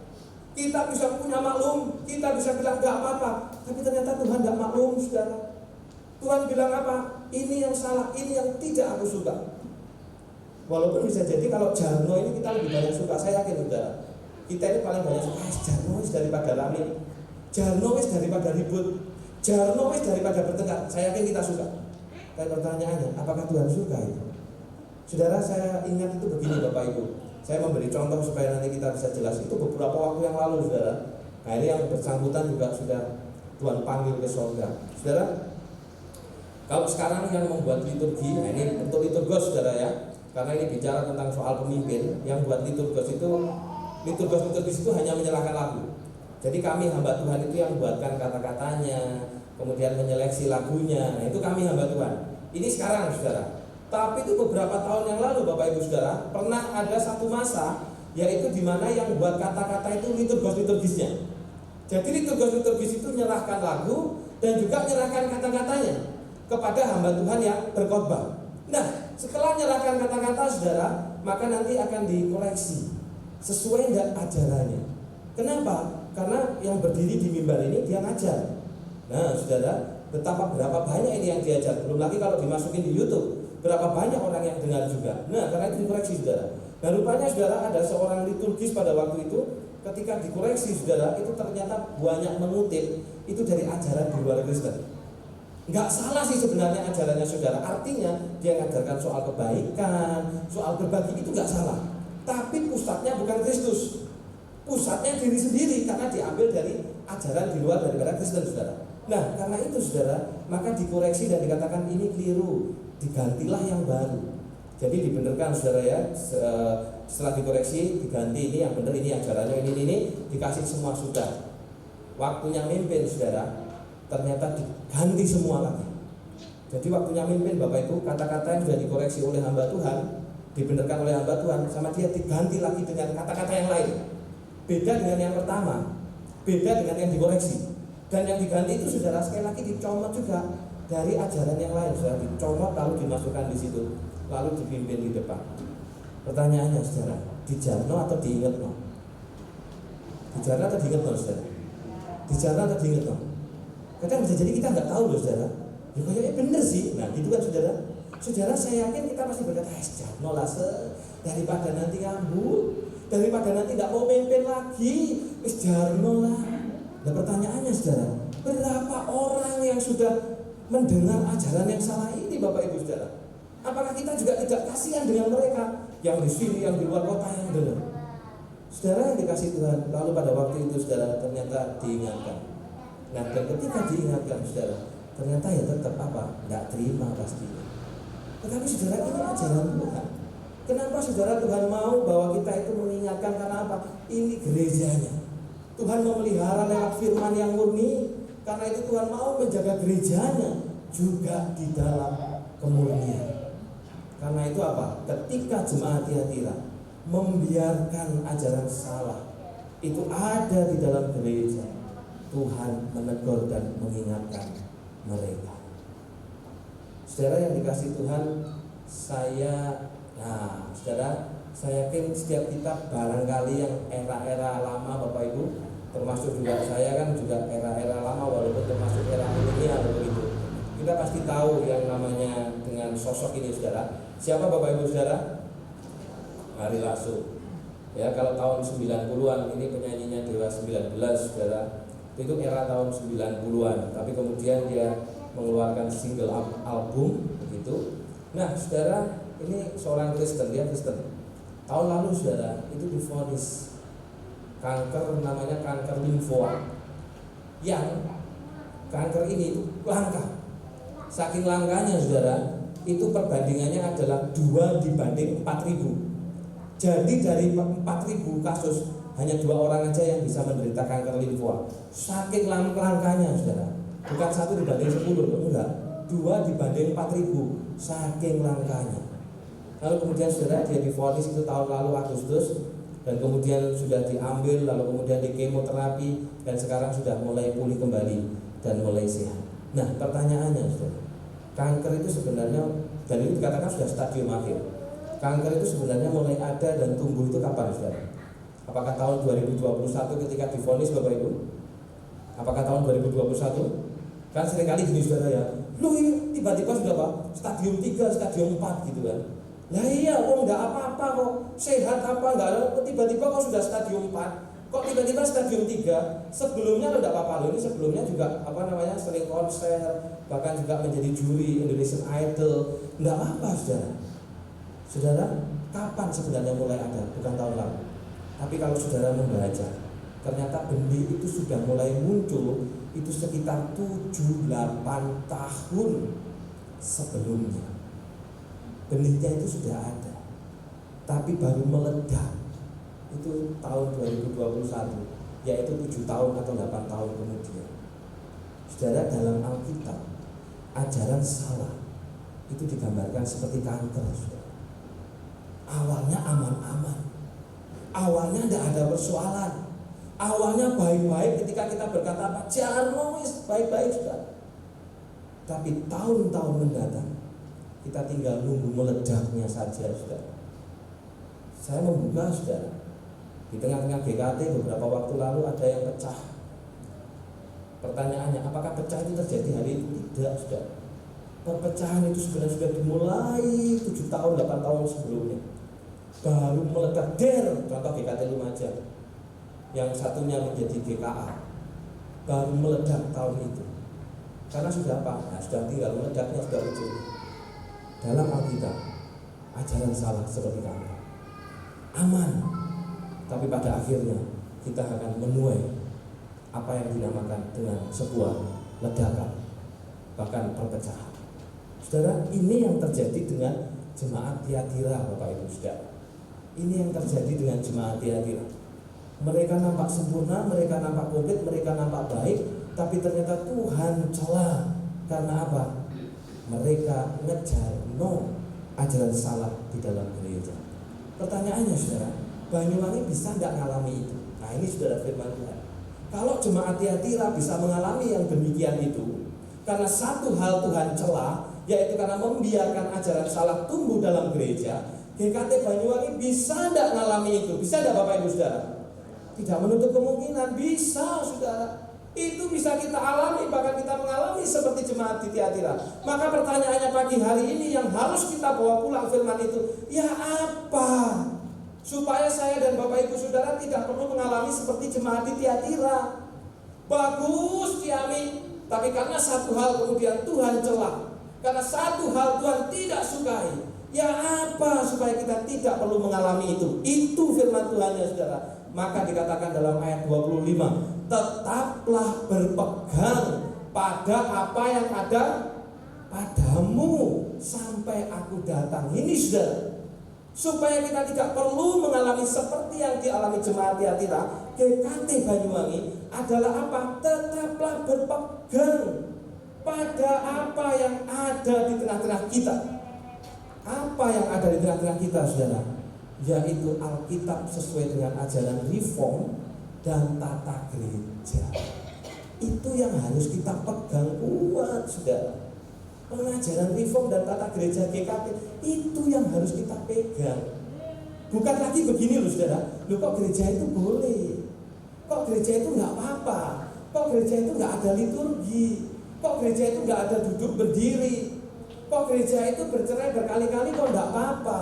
Kita bisa punya maklum, kita bisa bilang gak apa-apa, tapi ternyata Tuhan gak maklum, saudara. Tuhan bilang apa? Ini yang salah, ini yang tidak aku suka. Walaupun bisa jadi kalau Jarno ini kita lebih banyak suka, saya yakin saudara. Kita ini paling banyak suka Jarno daripada rame, Jarno daripada ribut, Jarno daripada bertengkar. Saya yakin kita suka. Tapi pertanyaannya, apakah Tuhan suka itu? Saudara, saya ingat itu begini Bapak Ibu. Saya memberi contoh supaya nanti kita bisa jelas. Itu beberapa waktu yang lalu, saudara. Nah, ini yang bersangkutan juga sudah Tuhan panggil ke surga. Saudara, kalau sekarang yang membuat liturgi, nah ini untuk liturgos, saudara ya. Karena ini bicara tentang soal pemimpin. Yang buat liturgos itu hanya menyerahkan lagu. Jadi kami hamba Tuhan itu yang buatkan kata-katanya, kemudian menyeleksi lagunya. Nah, itu kami hamba Tuhan. Ini sekarang, saudara. Tapi itu beberapa tahun yang lalu Bapak Ibu Saudara, pernah ada satu masa yaitu di mana yang buat kata-kata itu liturgis-liturgisnya. Jadi liturgis-liturgis itu menyerahkan lagu dan juga menyerahkan kata-katanya kepada hamba Tuhan yang berkhotbah. Nah, setelah menyerahkan kata-kata saudara, maka nanti akan dikoreksi sesuai dengan ajarannya. Kenapa? Karena yang berdiri di mimbar ini dia ngajar. Nah, saudara, berapa banyak ini yang diajar. Belum lagi kalau dimasukin di YouTube, berapa banyak orang yang dengar juga. Nah, karena itu dikoreksi saudara. Dan rupanya saudara ada seorang liturgis pada waktu itu, ketika dikoreksi saudara, itu ternyata banyak mengutip itu dari ajaran di luar Kristen. Nggak salah sih sebenarnya ajarannya saudara. Artinya dia mengajarkan soal kebaikan, soal berbagi, itu nggak salah. Tapi pusatnya bukan Kristus, pusatnya diri sendiri, karena diambil dari ajaran di luar daripada Kristen saudara. Nah, karena itu saudara, maka dikoreksi dan dikatakan ini keliru, digantilah yang baru. Jadi dibenarkan saudara ya, setelah dikoreksi diganti, ini yang benar, ini ajarannya ini dikasih semua sudah. Waktunya mimpin saudara, ternyata diganti semua lagi. Jadi waktunya mimpin Bapak Ibu, kata-kata yang sudah dikoreksi oleh hamba Tuhan, dibenarkan oleh hamba Tuhan, sama dia diganti lagi dengan kata-kata yang lain. Beda dengan yang pertama, beda dengan yang dikoreksi. Dan yang diganti itu saudara sekali lagi dicomot juga dari ajaran yang lain, saudara, dicomot lalu dimasukkan di situ, lalu dipimpin di depan. Pertanyaannya saudara, dijarno atau diingat no? Dijarno atau diingat no saudara? Dijarno atau diingat no? Kadang bisa jadi kita nggak tahu loh saudara. Ya kayaknya bener sih. Nah gitu kan saudara. Saudara, saya yakin kita masih berkata, jarno lah daripada nanti ngambul, daripada nanti nggak mau mimpin lagi, jarno lah. Nah pertanyaannya saudara, berapa orang yang sudah mendengar ajaran yang salah ini Bapak Ibu saudara? Apakah kita juga tidak kasihan dengan mereka yang di sini, yang di luar kota yang dengar? Saudara yang dikasih Tuhan, lalu pada waktu itu saudara ternyata diingatkan. Nah dan ketika diingatkan saudara, ternyata ya tetap apa? Nggak terima pastinya. Tetapi saudara, ini ajaran Tuhan. Kenapa saudara Tuhan mau bahwa kita itu mengingatkan? Karena apa? Ini gerejanya. Tuhan memelihara lewat firman yang murni. Karena itu Tuhan mau menjaga gerejanya juga di dalam kemurnian. Karena itu apa? Ketika jemaat Tiatira membiarkan ajaran salah itu ada di dalam gereja, Tuhan menegur dan mengingatkan mereka. Saudara yang dikasih Tuhan, saudara, saya yakin setiap kita barangkali yang era-era lama Bapak Ibu, termasuk juga saya kan juga era-era lama walaupun termasuk era milenial begitu. Kita pasti tahu yang namanya dengan sosok ini saudara. Siapa Bapak Ibu saudara? Ari Lasso. Ya, kalau tahun 90-an ini penyanyinya Dewa 19 saudara. Itu era tahun 90-an, tapi kemudian dia mengeluarkan single album begitu. Nah, saudara, ini seorang Kristen, dia Kristen. Tahun lalu saudara, itu divonis kanker, namanya kanker limfoa. Yang kanker ini itu langka. Saking langkanya saudara, itu perbandingannya adalah 2 dibanding 4.000. Jadi dari 4.000 kasus hanya 2 orang aja yang bisa menderita kanker limfoa. Saking langkanya saudara. Bukan 1 dibanding 10, enggak. 2 dibanding 4.000. Saking langkanya. Lalu kemudian saudara, dia divonis itu tahun lalu Agustus, dan kemudian sudah diambil, lalu kemudian di kemoterapi, dan sekarang sudah mulai pulih kembali dan mulai sehat. Nah pertanyaannya saudara, kanker itu sebenarnya, dan itu dikatakan sudah stadium akhir. Kanker itu sebenarnya mulai ada dan tumbuh itu kapan saudara? Apakah tahun 2021 ketika divonis Bapak Ibu? Apakah tahun 2021? Kan seringkali gini saudara ya, lu ini tiba-tiba sudah Pak, stadium 3, stadium 4 gitu kan. Nah iya, kok nggak apa-apa kok, sehat apa nggak ada, tiba-tiba kok sudah stadium 4, kok tiba-tiba stadium 3. Sebelumnya lo nggak apa-apa, lo ini sebelumnya juga sering konser, bahkan juga menjadi juri Indonesian Idol, nggak apa-apa saudara. Saudara, kapan sebenarnya mulai ada? Bukan tahun lalu. Tapi kalau saudara membaca, ternyata benih itu sudah mulai muncul itu sekitar 7-8 tahun sebelumnya. Benihnya itu sudah ada, tapi baru meledak itu tahun 2021, yaitu 7 tahun atau 8 tahun kemudian. Saudara, dalam Alkitab ajaran salah itu digambarkan seperti kanker, saudara. Awalnya aman-aman, awalnya tidak ada persoalan, awalnya baik-baik ketika kita berkata apa, jangan nulis baik-baik saudara. Tapi tahun-tahun mendatang kita tinggal nunggu meledaknya saja saudara. Saya membuka saudara, di tengah-tengah GKT beberapa waktu lalu ada yang pecah. Pertanyaannya, apakah pecah itu terjadi hari itu? Tidak saudara. Perpecahan itu sebenarnya sudah dimulai 7 tahun, 8 tahun sebelumnya. Baru meledak contoh GKT Lumajang, yang satunya menjadi GKA, baru meledak tahun itu. Karena sudah apa? Nah, sudah tinggal meledaknya sudah muncul. Dalam Alkitab ajaran salah seperti kanker, aman, tapi pada akhirnya kita akan menuai apa yang dinamakan dengan sebuah ledakan, bahkan perpecahan. Saudara, ini yang terjadi dengan jemaat Tiatira, Bapak Ibu Saudara. Ini yang terjadi dengan jemaat Tiatira. Mereka nampak sempurna, mereka nampak komplit, mereka nampak baik, tapi ternyata Tuhan celah. Karena apa? Mereka ngejar ajaran salah di dalam gereja. Pertanyaannya saudara, Banyuwangi bisa nggak ngalami itu? Nah ini saudara firman Tuhan. Kalau jemaat Tiatira bisa mengalami yang demikian itu, karena satu hal Tuhan celah, yaitu karena membiarkan ajaran salah tumbuh dalam gereja. GKT Banyuwangi bisa nggak ngalami itu? Bisa nggak Bapak Ibu Saudara? Tidak menutup kemungkinan, bisa saudara. Itu bisa kita alami, bahkan kita mengalami seperti jemaat di Tiatira. Maka pertanyaannya pagi hari ini yang harus kita bawa pulang firman itu, ya apa? Supaya saya dan Bapak Ibu Saudara tidak perlu mengalami seperti jemaat di Tiatira. Bagus diami, tapi karena satu hal kemudian Tuhan celah, karena satu hal Tuhan tidak sukai. Ya apa supaya kita tidak perlu mengalami itu? Itu firman Tuhan ya saudara. Maka dikatakan dalam ayat 25, tetaplah berpegang pada apa yang ada padamu sampai aku datang. Ini saudara, supaya kita tidak perlu mengalami seperti yang dialami jemaat Tiatira. GKT Banyuwangi adalah apa? Tetaplah berpegang pada apa yang ada di tengah-tengah kita. Apa yang ada di tengah-tengah kita saudara? Yaitu Alkitab sesuai dengan ajaran reform dan tata gereja. Itu yang harus kita pegang kuat saudara. Pengajaran reform dan tata gereja GKT itu yang harus kita pegang. Bukan lagi begini loh saudara, loh kok gereja itu boleh, kok gereja itu nggak apa-apa, kok gereja itu nggak ada liturgi, kok gereja itu nggak ada duduk berdiri, kok gereja itu bercerai berkali-kali kok nggak apa-apa,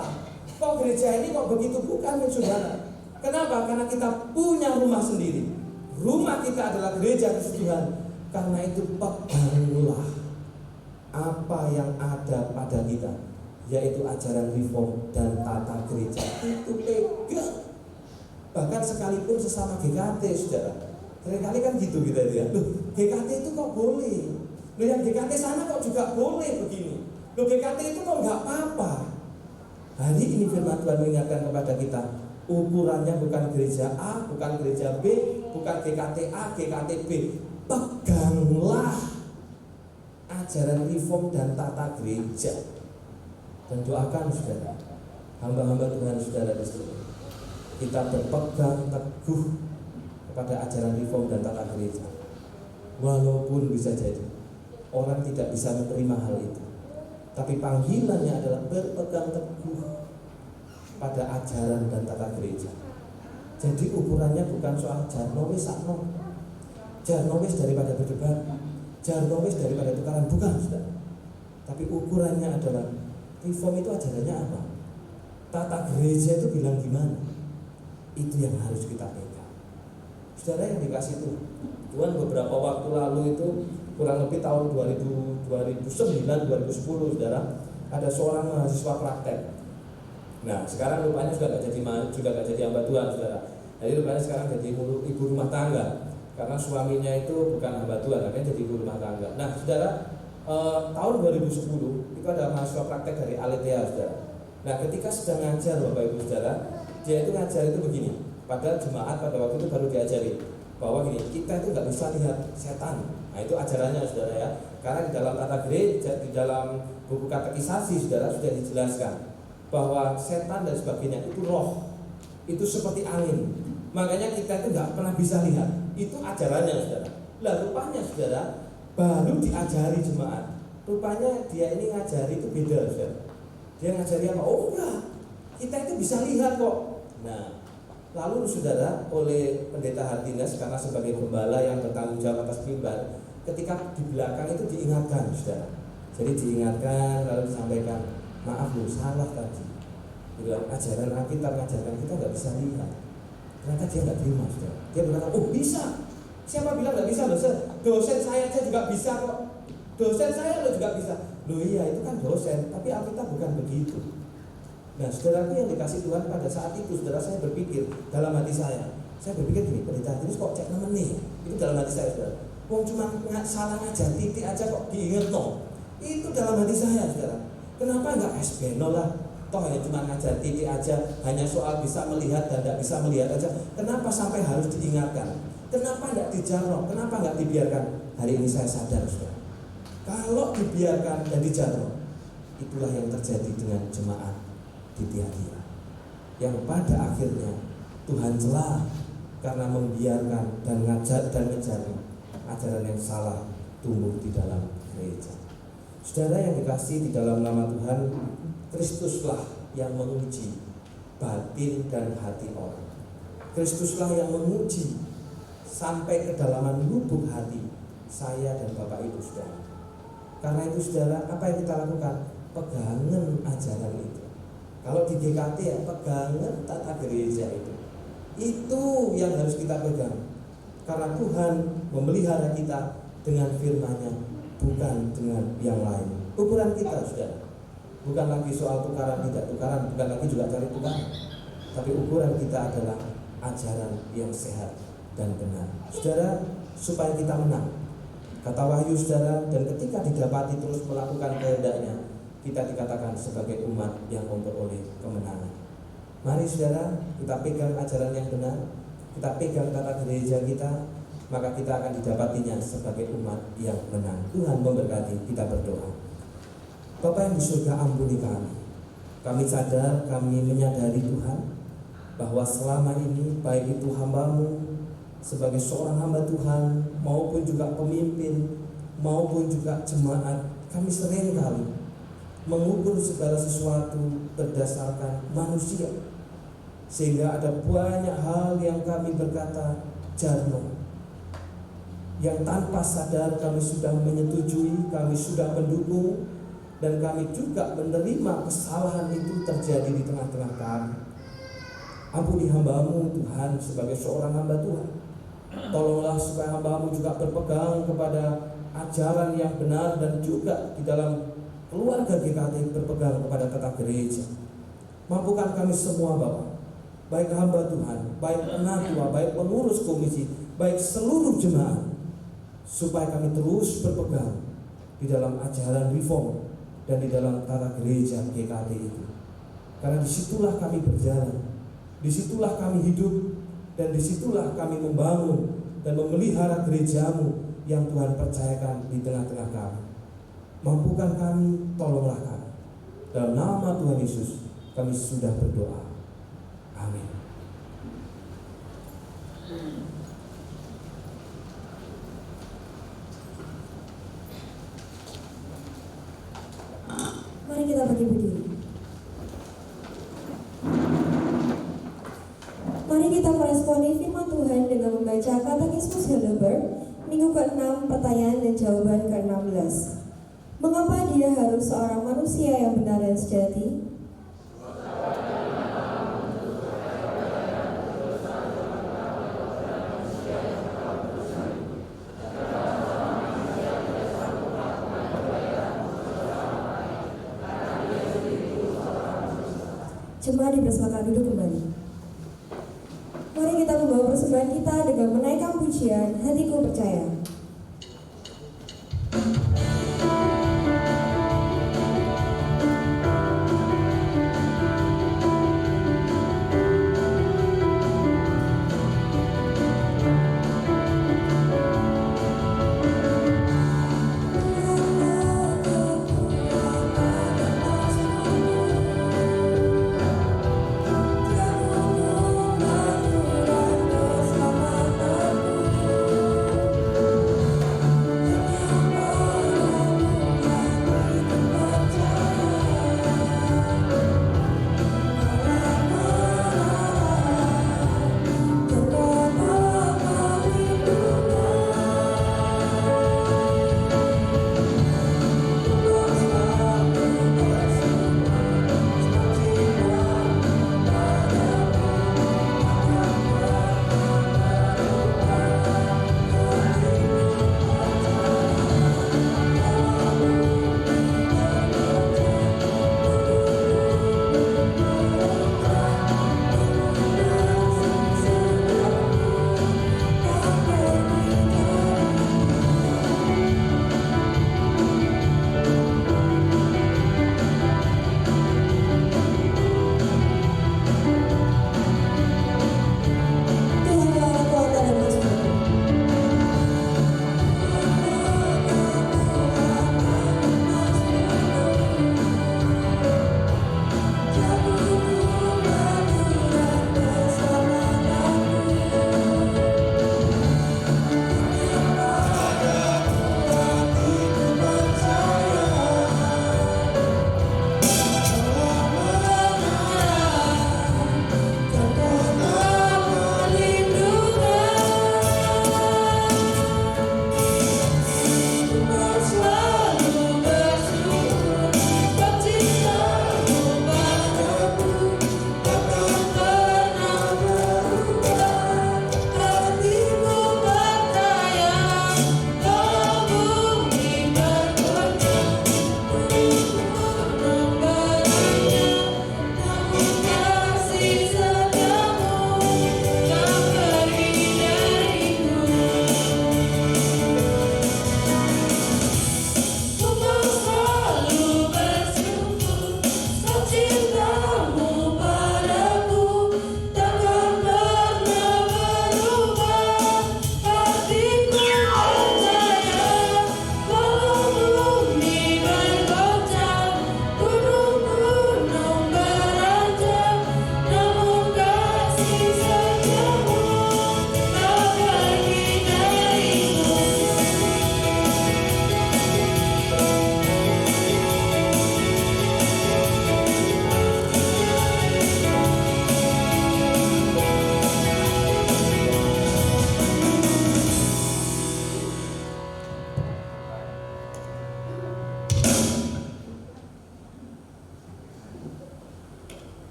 kok gereja ini kok begitu. Bukan saudara. Kenapa? Karena kita punya rumah sendiri. Rumah kita adalah gereja Kristus Tuhan. Karena itu peganglah apa yang ada pada kita, yaitu ajaran reform dan tata gereja. Itu pegang. Bahkan sekalipun sesama GKT saudara, seringkali kan gitu kita lihat, loh GKT itu kok boleh, loh yang GKT sana kok juga boleh begini, loh GKT itu kok nggak apa-apa. Hari ini firman Tuhan mengingatkan kepada kita, ukurannya bukan gereja A, bukan gereja B, bukan GKT A, GKT B. Peganglah ajaran reform dan tata gereja. Dan doakan saudara, hamba-hamba Tuhan saudara di sini, kita berpegang teguh kepada ajaran reform dan tata gereja. Walaupun bisa jadi orang tidak bisa menerima hal itu, tapi panggilannya adalah berpegang teguh pada ajaran dan tata gereja. Jadi ukurannya bukan soal jarno wis sakno, jarno wis daripada berdebat, jarno wis daripada tukaran, bukan sudah. Tapi ukurannya adalah reform itu ajarannya apa? Tata gereja itu bilang gimana? Itu yang harus kita pegang. Saudara yang dikasih Tuhan beberapa waktu lalu itu, kurang lebih tahun 2009-2010, saudara, ada seorang mahasiswa praktek. Nah, sekarang rupanya juga gak jadi hamba Tuhan, saudara. Jadi rupanya sekarang jadi ibu rumah tangga, karena suaminya itu bukan hamba Tuhan, akhirnya jadi ibu rumah tangga. Nah, saudara, tahun 2010 itu ada mahasiswa praktek dari Aletheia, saudara. Nah, ketika sedang ngajar, Bapak Ibu Saudara, dia itu ngajar itu begini. Pada jemaat pada waktu itu baru diajari bahwa gini, kita itu nggak bisa lihat setan. Nah, itu ajarannya, saudara ya. Karena di dalam tata gereja, di dalam buku katekisasi, saudara, sudah dijelaskan bahwa setan dan sebagainya itu roh, itu seperti angin. Makanya kita itu nggak pernah bisa lihat. Itu ajarannya, saudara. Lah rupanya, saudara, baru diajari jemaat. Rupanya dia ini ngajari itu beda, saudara. Dia ngajari apa? Oh enggak, kita itu bisa lihat kok. Nah, lalu saudara, oleh pendeta Hardinas, karena sebagai gembala yang bertanggung jawab atas mimbar, ketika di belakang itu diingatkan, saudara. Jadi diingatkan, lalu disampaikan, maaf lu, salah tadi. Ajaran Alkitab mengajarkan kita nggak bisa lihat. Ternyata dia nggak terima, saudara. Dia berkata, oh bisa. Siapa bilang nggak bisa, dosen saya aja juga bisa kok. Dosen saya lo juga bisa. Loh iya, itu kan dosen, tapi Alkitab bukan begitu. Nah, saudaraku yang dikasih Tuhan, pada saat itu, saudara, saya berpikir dalam hati saya berpikir gini, pendeta ini kok cek nemen nih. Itu dalam hati saya, saudara. Wong cuma salah ngajar titik aja kok diinget no. Itu dalam hati saya, saudara. Kenapa enggak SBNO lah? Toh hanya cuma ngajar titik aja, hanya soal bisa melihat dan tidak bisa melihat aja. Kenapa sampai harus diingatkan? Kenapa enggak dijarok? Kenapa enggak dibiarkan? Hari ini saya sadar, saudara. Kalau dibiarkan dan dijarok, itulah yang terjadi dengan jemaat di Tiatira, yang pada akhirnya Tuhan celah karena membiarkan dan ngajar dan ngejar ajaran yang salah tumbuh di dalam gereja. Saudara yang dikasih di dalam nama Tuhan, Kristuslah yang menguji batin dan hati orang. Kristuslah yang menguji sampai kedalaman lubuk hati saya dan Bapak Ibu, saudara. Karena itu, saudara, apa yang kita lakukan? Pegangan ajaran itu. Kalau di GKT ya, pegangan tata gereja itu. Itu yang harus kita pegang. Karena Tuhan memelihara kita dengan firman-Nya, bukan dengan yang lain. Ukuran kita, saudara, bukan lagi soal tukaran tidak tukaran, bukan lagi juga cari tukaran, tapi ukuran kita adalah ajaran yang sehat dan benar, saudara, supaya kita menang. Kata Wahyu, saudara, dan ketika didapati terus melakukan kehendaknya, kita dikatakan sebagai umat yang memperoleh kemenangan. Mari, saudara, kita pegang ajaran yang benar, kita pegang tata gereja kita, maka kita akan didapatinya sebagai umat yang menang. Tuhan memberkati. Kita berdoa. Bapa yang di surga, ampuni kami. Kami sadar, kami menyadari Tuhan, bahwa selama ini baik itu hamba-Mu sebagai seorang hamba Tuhan, maupun juga pemimpin, maupun juga jemaat, kami sering kali mengukur segala sesuatu berdasarkan manusia, sehingga ada banyak hal yang kami berkata jarno, yang tanpa sadar kami sudah menyetujui, kami sudah mendukung, dan kami juga menerima kesalahan itu terjadi di tengah-tengah kami. Ampuni hamba-Mu Tuhan sebagai seorang hamba Tuhan. Tolonglah supaya hamba-Mu juga berpegang kepada ajaran yang benar, dan juga di dalam keluarga GKT berpegang kepada tata gereja. Mampukan kami semua, Bapak, baik hamba Tuhan, baik penatua, baik pengurus komisi, baik seluruh jemaat, supaya kami terus berpegang di dalam ajaran reform dan di dalam tata gereja GKT itu. Karena disitulah kami berjalan, disitulah kami hidup, dan disitulah kami membangun dan memelihara gereja-Mu yang Tuhan percayakan di tengah-tengah kami. Mampukan kami, tolonglah kami. Dalam nama Tuhan Yesus kami sudah berdoa. Amin. Mari kita berdiri. Mari kita meresponi firman Tuhan dengan membaca Katekismus Heidelberg, minggu ke-6, pertanyaan dan jawaban ke-16. Mengapa dia harus seorang manusia yang benar dan sejati? Jemaat dipersilakan duduk kembali. Mari kita membawa persembahan kita dengan menaikkan pujian Hatiku Percaya.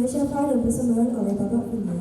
Syafaat dan persembahan oleh Bapak Punya.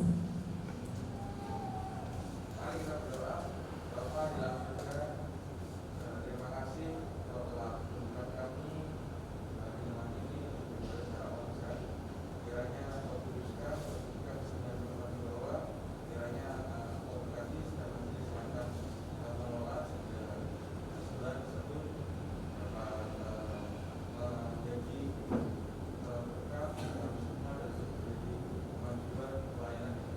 Pelayanan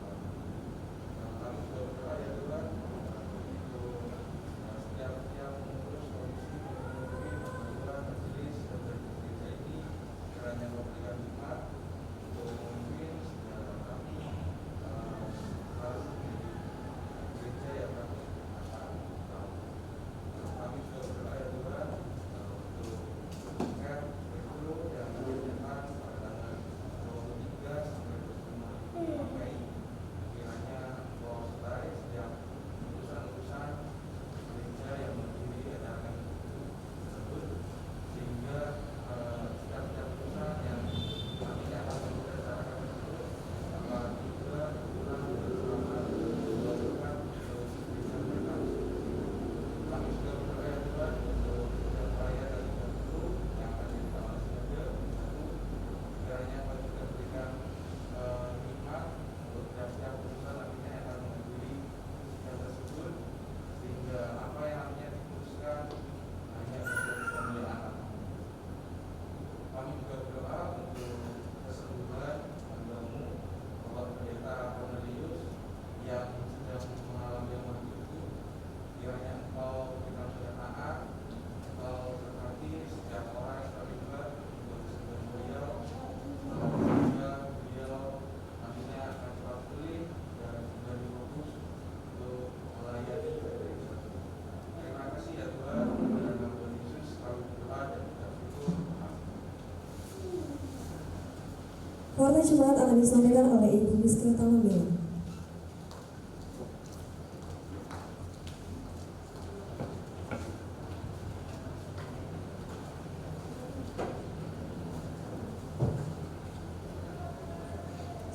Warta jemaat akan disampaikan oleh Ibu Mister Tamamila.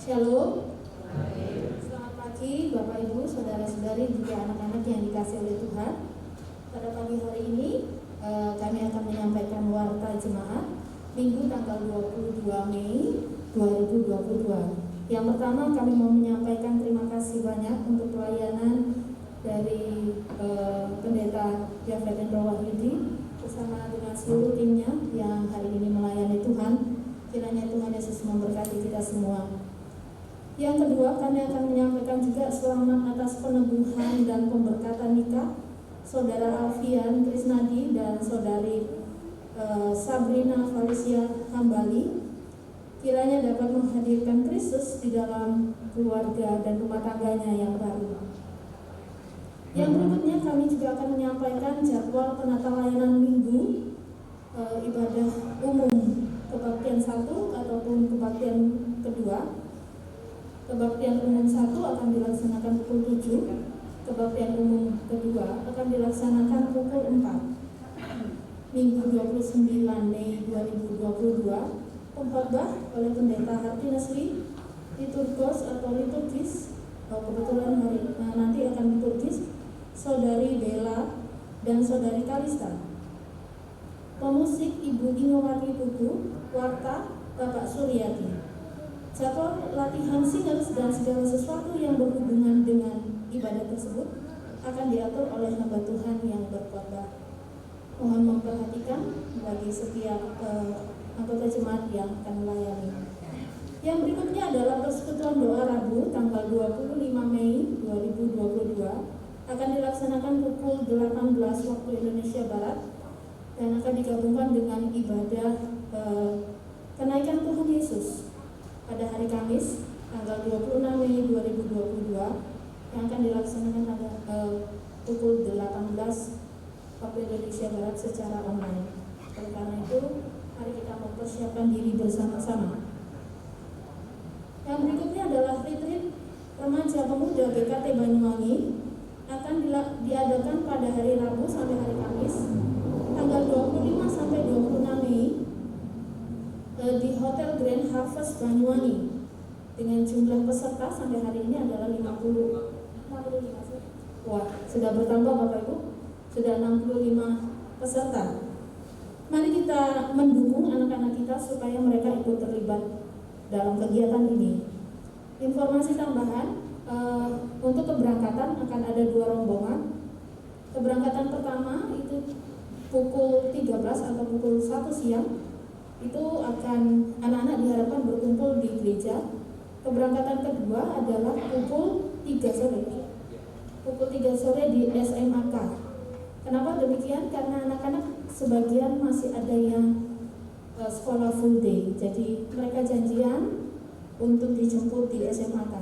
Shalom. Selamat pagi Bapak Ibu, Saudara-saudari, juga anak-anak yang dikasihi oleh Tuhan. Pada pagi hari ini kami akan menyampaikan warta jemaat Minggu tanggal 22 Mei 2022. Yang pertama, kami mau menyampaikan terima kasih banyak untuk pelayanan dari Pendeta Jafet Endro Wahyudi bersama dengan seluruh timnya yang hari ini melayani Tuhan. Kiranya Tuhan Yesus memberkati kita semua. Yang kedua, kami akan menyampaikan juga selamat atas penebuhan dan pemberkatan nikah Saudara Alfian Krisnadi dan Saudari Sabrina Felicia Hambali. Kiranya dapat menghadirkan Kristus di dalam keluarga dan rumah tangganya yang baru. Yang berikutnya, kami juga akan menyampaikan jadwal penata layanan minggu ibadah umum kebaktian 1 ataupun kebaktian kedua. Kebaktian umum 1 akan dilaksanakan pukul 7, kebaktian umum kedua akan dilaksanakan pukul 4. Minggu 29 Mei 2022, pengkhotbah oleh Pendeta Hartinasli, liturgos atau liturgis, kebetulan nanti akan liturgis, Saudari Bella dan Saudari Kalista. Pemusik Ibu Inowati Tugu, warta Bapak Suryati. Jadwal latihan singers dan segala sesuatu yang berhubungan dengan ibadah tersebut akan diatur oleh hamba Tuhan yang berkhotbah. Mohon memperhatikan bagi setiap anggota jemaat yang akan melayani. Yang berikutnya adalah persekutuan doa Rabu tanggal 25 Mei 2022 akan dilaksanakan pukul 18 waktu Indonesia Barat dan akan digabungkan dengan ibadah kenaikan Tuhan Yesus pada hari Kamis tanggal 26 Mei 2022 yang akan dilaksanakan pada pukul 18 waktu Indonesia Barat secara online. Oleh karena itu, mari kita mempersiapkan diri bersama-sama. Yang berikutnya adalah retreat remaja pemuda GKT Banyuwangi akan diadakan pada hari Rabu sampai hari Kamis tanggal 25 sampai 26 Mei di Hotel Grand Harvest Banyuwangi dengan jumlah peserta sampai hari ini adalah 65. Wah, sudah bertambah Bapak Ibu, sudah 65 peserta. Mari kita mendukung anak-anak kita supaya mereka ikut terlibat dalam kegiatan ini. Informasi tambahan, untuk keberangkatan akan ada 2 rombongan. Keberangkatan pertama itu pukul 13 atau pukul 1 siang. Itu akan anak-anak diharapkan berkumpul di gereja. Keberangkatan kedua adalah pukul 3 sore. Pukul 3 sore di SMAK. Kenapa demikian? Karena anak-anak sebagian masih ada yang sekolah full day. Jadi mereka janjian untuk dijemput di SMAK.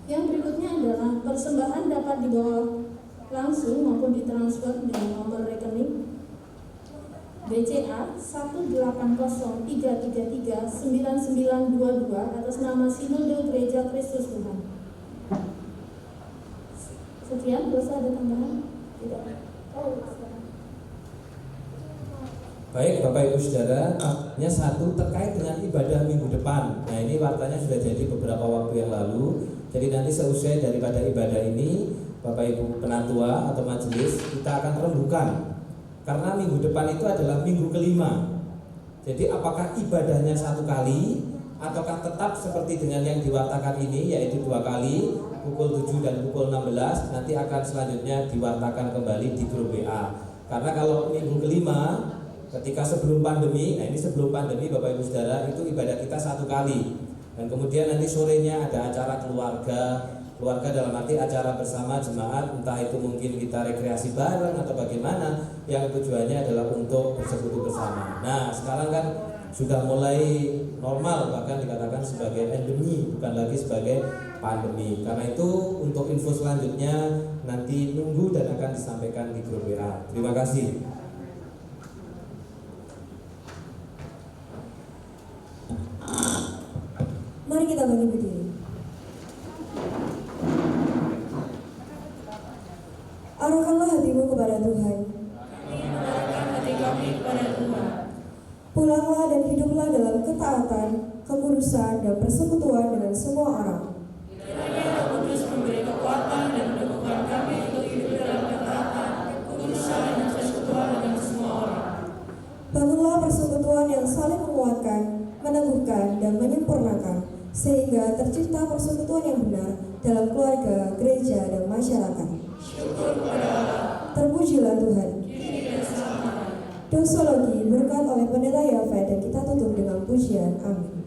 Yang berikutnya adalah persembahan dapat dibawa langsung maupun ditransfer dengan nomor rekening BCA 18033399922 atas nama Sinode Gereja Kristus Tuhan. Sekian, dosa ada tambahan? Tidak. Baik Bapak Ibu Saudara, hanya satu terkait dengan ibadah minggu depan. Nah ini wartanya sudah jadi beberapa waktu yang lalu. Jadi nanti seusai daripada ibadah ini, Bapak Ibu penatua atau majelis, kita akan rembukan. Karena minggu depan itu adalah minggu kelima. Jadi apakah ibadahnya 1 kali ataukah tetap seperti dengan yang diwartakan ini, yaitu 2 kali, pukul 7 dan pukul 16, nanti akan selanjutnya diwartakan kembali di grup WA. Karena kalau minggu kelima, ketika sebelum pandemi, nah ini sebelum pandemi Bapak Ibu Saudara, itu ibadah kita 1 kali. Dan kemudian nanti sorenya ada acara keluarga dalam arti acara bersama jemaat, entah itu mungkin kita rekreasi bareng atau bagaimana, yang tujuannya adalah untuk bersekutu bersama. Nah sekarang kan sudah mulai normal, bahkan dikatakan sebagai endemi, bukan lagi sebagai pandemi. Karena itu untuk info selanjutnya nanti nunggu dan akan disampaikan di grup WA. Terima kasih. kita bangkit berdiri. Arahkanlah hatimu kepada Tuhan. Arahkan hati kami kepada Tuhan. Pulanglah dan hiduplah dalam ketaatan, kekudusan, dan persekutuan dengan semua orang. Kiranya Roh Kudus memberi kekuatan dan meneguhkan kami untuk hidup dalam ketaatan, kekudusan, dan persekutuan dengan semua orang. Bangunlah persekutuan yang saling menguatkan, meneguhkan, dan menyempurnakan, sehingga tercipta persekutuan yang benar dalam keluarga, gereja, dan masyarakat. Syukur kepada Allah. Terpujilah Tuhan. Kini dan selamanya. Doxologi berkat oleh Pendeta Yafet, dan kita tutup dengan pujian. Amin.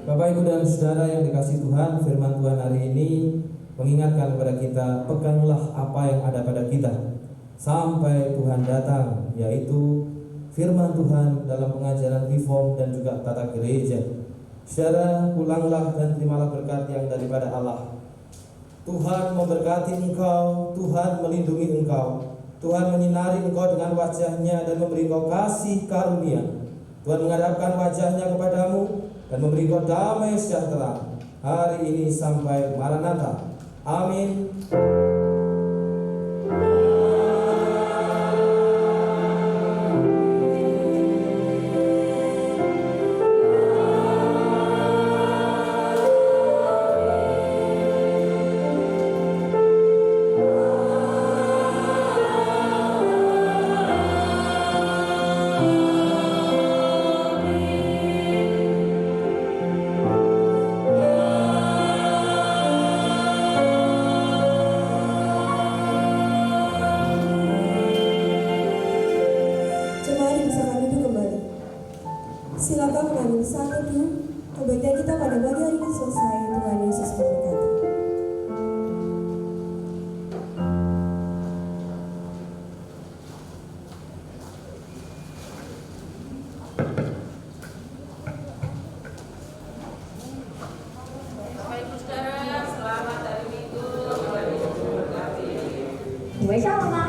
Bapak, Ibu, dan Saudara yang dikasihi Tuhan, firman Tuhan hari ini mengingatkan kepada kita, peganglah apa yang ada pada kita sampai Tuhan datang, yaitu firman Tuhan dalam pengajaran reform dan juga tata gereja. Saudara, pulanglah dan terimalah berkat yang daripada Allah. Tuhan memberkati engkau, Tuhan melindungi engkau, Tuhan menyinari engkau dengan wajahnya dan memberi engkau kasih karunia. Tuhan menghadapkan wajahnya kepadamu dan memberi engkau damai sejahtera hari ini sampai Maranatha. Amin. Silakan mengambil saat teduh. Kebaktian kita pada pagi hari ini selesai. Tuhan Yesus memberkati. Bapak Ibu Saudara, selamat hari Minggu. Tuhan Yesus memberkati. 你们上了吗？